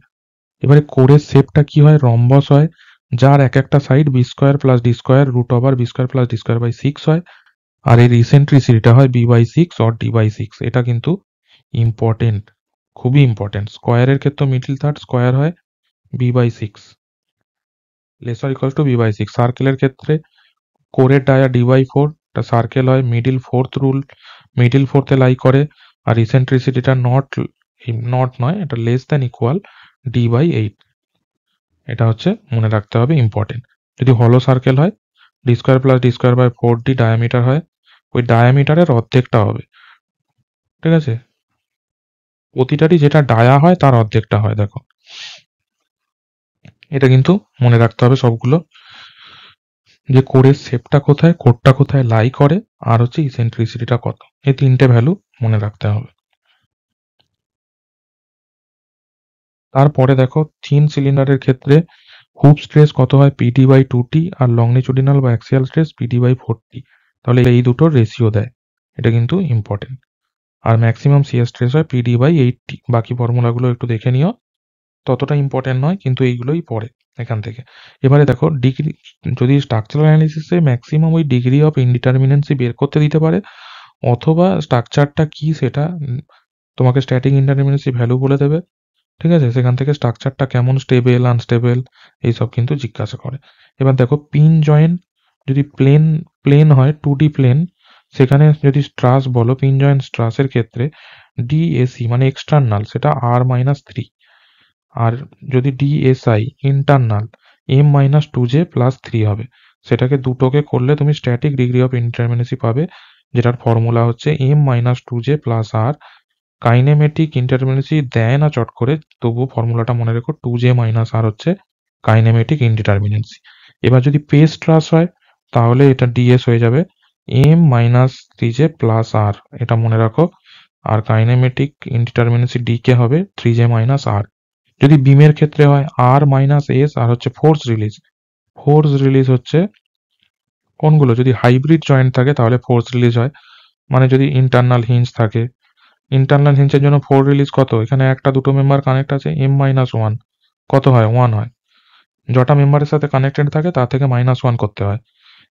এবারে কোরের শেপটা কি হয়, রম্বস হয়, যার এক একটা side b² + d² √b² + d²/6 হয়। আর এর ইসেন্ট্রিসিটিটা হয় b/6 অর d/6। এটা কিন্তু ইম্পর্টেন্ট, খুবই ইম্পর্টেন্ট। স্কয়ারের ক্ষেত্রে মিডল থার্ড স্কয়ার হয় b/6, laser equals to b/6। সার্কেলের ক্ষেত্রে কোরের ডায়া d/4, এটা সার্কেল হয়, মিডিল ফোর্থে লাই করে, আর ইসেন্ট্রিসিটিটা নট নয়, এটা লেস দ্যান ইকুয়াল d/8। এটা হচ্ছে মনে রাখতে হবে, ইম্পর্টেন্ট। যদি হলো সার্কেল হয় d² + d²/4d ডায়ামিটার হয়, ওই ডায়ামিটারের অর্ধেকটা হবে, ঠিক আছে? প্রতিটারই যেটা ডায়া হয় তার অর্ধেকটা হয়। দেখো এটা কিন্তু মনে রাখতে হবে সবগুলো, যে কোরের শেপটা কোথায়, কোরটা কোথায় লাই করে, আর হচ্ছে ইসেন্ট্রিসিটিটা কত, এই তিনটে ভ্যালু মনে রাখতে হবে। তারপরে দেখো থিন সিলিন্ডারের ক্ষেত্রে হুপ স্ট্রেস কত হয়, PD/2t, আর লংনিচুডিনাল বা অ্যাক্সিয়াল স্ট্রেস PD/4t। তাহলে এই দুটোর রেশিও দেয়, এটা কিন্তু ইম্পর্টেন্ট। আর ম্যাক্সিমাম শিয়ার স্ট্রেস হয় PD/8t। বাকি ফর্মুলাগুলো একটু দেখে নিও, ততটা ইম্পর্টেন্ট নয়, কিন্তু এইগুলোই পড়ে এখান থেকে। এবারে দেখো ডিগ্রি, যদি স্ট্রাকচারাল অ্যানালিসিসে ম্যাক্সিমাম ওই ডিগ্রি অফ ইনডিটারমিনেন্সি বের করতে দিতে পারে, অথবা স্ট্রাকচারটা কি সেটা তোমাকে স্ট্যাটিক ইনডিটারমিনেন্সি ভ্যালু বলে দেবে, ঠিক আছে? সেখান থেকে স্ট্রাকচারটা কেমন, স্টেবল আনস্টেবল, এইসব কিন্তু জিজ্ঞাসা করে। এবার দেখো পিন জয়েন্ট যদি প্লেন হয় 2D প্লেন, সেখানে যদি স্ট্রাস বলো, পিন জয়েন্ট স্ট্রাসের ক্ষেত্রে ডিএসি মানে এক্সটার্নাল সেটা R-3, আর যদি DSI internal m minus 2j plus 3 হবে। সেটাকে দুটোকে করলে তুমি স্ট্যাটিক ডিগ্রি অফ ইনডিটারমিনেসি পাবে, যেটার ফর্মুলা হচ্ছে m minus 2j plus r। Kinematic indeterminacy দেয় না চট করে, তবুও ফর্মুলাটা মনে রেখো, 2j মাইনাস r হচ্ছে কাইনেমেটিক ইনডিটারমিনেন্সি। এবার যদি পেস ট্রাস হয় তাহলে এটা ds হয়ে যাবে m minus 3j plus r, এটা মনে রাখো। আর কাইনেমেটিক ইনডিটারমিনেন্সি dk হবে 3j মাইনাস r। যদি বিমের ক্ষেত্রে হয় r মাইনাস s, আর হচ্ছে ফোর্স রিলিজ। ফোর্স রিলিজ হচ্ছে কোনগুলো, যদি হাইব্রিড জয়েন্ট থাকে তাহলে ফোর্স রিলিজ হয়, মানে যদি ইন্টারনাল হিঞ্জ থাকে। ইন্টারনাল হিঞ্জের জন্য ফোর্স রিলিজ কত, এখানে একটা দুটো মেম্বার কানেক্ট আছে, m মাইনাস 1 কত হয়, 1 হয়। যটা মেম্বারের সাথে কানেক্টেড থাকে তার থেকে -1 করতে হয়।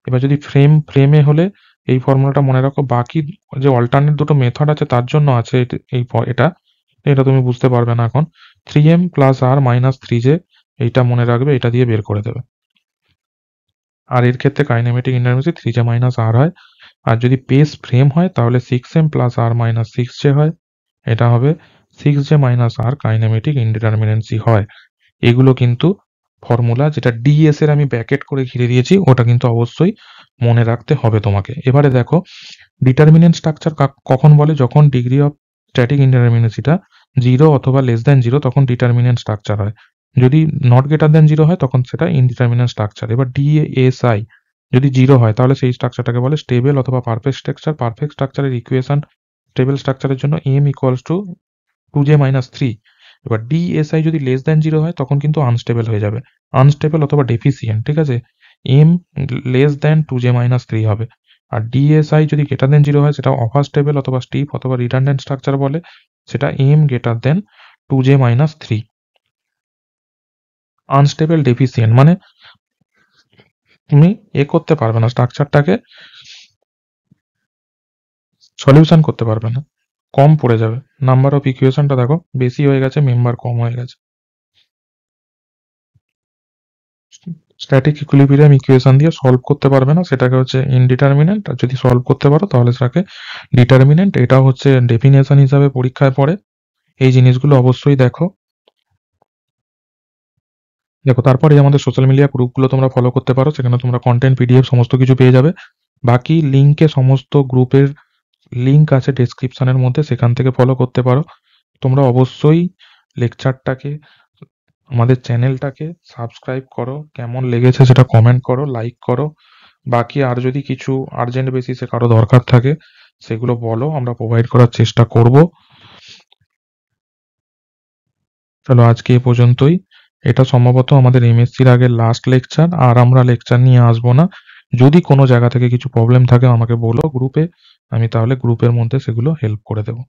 এবার যদি ফ্রেমে হলে এই ফর্মুলাটা মনে রাখো, বাকি যে অল্টারনেট দুটো মেথড আছে তার জন্য আছে এটা তুমি বুঝতে পারবে না এখন। 3m plus r minus 3j, এইটা মনে রাখবে, এটা দিয়ে বের করে দেবে। আর এর ক্ষেত্রে কাইনেমেটিক ইনডিটারমিনেন্সি 3j মাইনাস r হয়। আর যদি পেস ফ্রেম হয় তাহলে 6m plus r minus 6j হয়, এটা হবে 6j মাইনাস r কাইনেমেটিক ইনডিটারমিনেন্সি হয়। এগুলো কিন্তু ফর্মুলা, যেটা ডিএস এর আমি ব্র্যাকেট করে ঘিরে দিয়েছি, ওটা কিন্তু অবশ্যই মনে রাখতে হবে তোমাকে। এবারে দেখো, ডিটারমিনেন্ট স্ট্রাকচার কখন বলে, যখন ডিগ্রি অফ স্ট্যাটিক ইনডিটারমিনেন্সিটা 0 অথবা লেস দ্যান 0, তখন ডিটারমিনেন্ট স্ট্রাকচার হয়। যদি নট গ্রেটার দ্যান 0 হয় তখন সেটা ইনডিটারমিনেন্ট স্ট্রাকচার। এবার ডিএসআই যদি 0 হয় তাহলে সেই স্ট্রাকচারটাকে বলে স্টেবল অথবা পারফেক্ট স্ট্রাকচার। পারফেক্ট স্ট্রাকচারের ইকুয়েশন স্টেবল স্ট্রাকচারের জন্য m equals to 2j minus 3। এবার ডিএসআই যদি লেস দ্যান 0 হয় তখন কিন্তু আনস্টেবল হয়ে যাবে, আনস্টেবল অথবা ডেফিসিয়েন্ট, ঠিক আছে। m less than 2j minus 3 হবে। আর ডিএসআই যদি গ্রেটার দ্যান 0 হয় সেটা অফার স্টেবল অথবা স্টিফ অথবা রিডান্ডেন্ট স্ট্রাকচার বলে, সেটা m greater than 2j minus 3। Unstable deficient মানে তুমি করতে পারবে না, স্ট্রাকচারটাকে সলিউশন করতে পারবে না, কম পড়ে যাবে। নাম্বার অফ ইকুয়েশনটা দেখো বেশি হয়ে গেছে, মেম্বার কম হয়ে গেছে। স্ট্যাটিক ইকুইলিব্রিয়াম ইকুয়েশন দিয়ে সলভ করতে পারবে না, সেটাকে হচ্ছে ইনডিটারমিনেন্ট। আর যদি সলভ করতে পারো তাহলে সেটাকে ডিটারমিনেন্ট। এটাও হচ্ছে ডেফিনেশন হিসাবে পরীক্ষায় পড়ে, এই জিনিসগুলো অবশ্যই দেখো। তারপরে আমাদের সোশ্যাল মিডিয়া গ্রুপগুলো তোমরা ফলো করতে পারো, সেখানে তোমরা কন্টেন্ট পিডিএফ সমস্ত কিছু পেয়ে যাবে। বাকি লিঙ্কে সমস্ত গ্রুপের লিঙ্ক আছে ডেসক্রিপশনের মধ্যে, সেখান থেকে ফলো করতে পারো। তোমরা অবশ্যই লেকচারটাকে, আমাদের চ্যানেলটাকে সাবস্ক্রাইব করো, কেমন লেগেছে সেটা কমেন্ট করো, লাইক করো। বাকি আর যদি কিছু আর্জেন্ট বেসিসে কারো দরকার থাকে সেগুলো বলো, আমরা প্রোভাইড করার চেষ্টা করব। চলো আজকে এ পর্যন্তই। এটা সম্ভবত আমাদের এমএসসির আগে লাস্ট লেকচার, আর আমরা লেকচার নিয়ে আসবো না। যদি কোনো জায়গা থেকে কিছু প্রবলেম থাকে আমাকে বলো গ্রুপে, আমি তাহলে গ্রুপের মধ্যে সেগুলো হেল্প করে দেবো।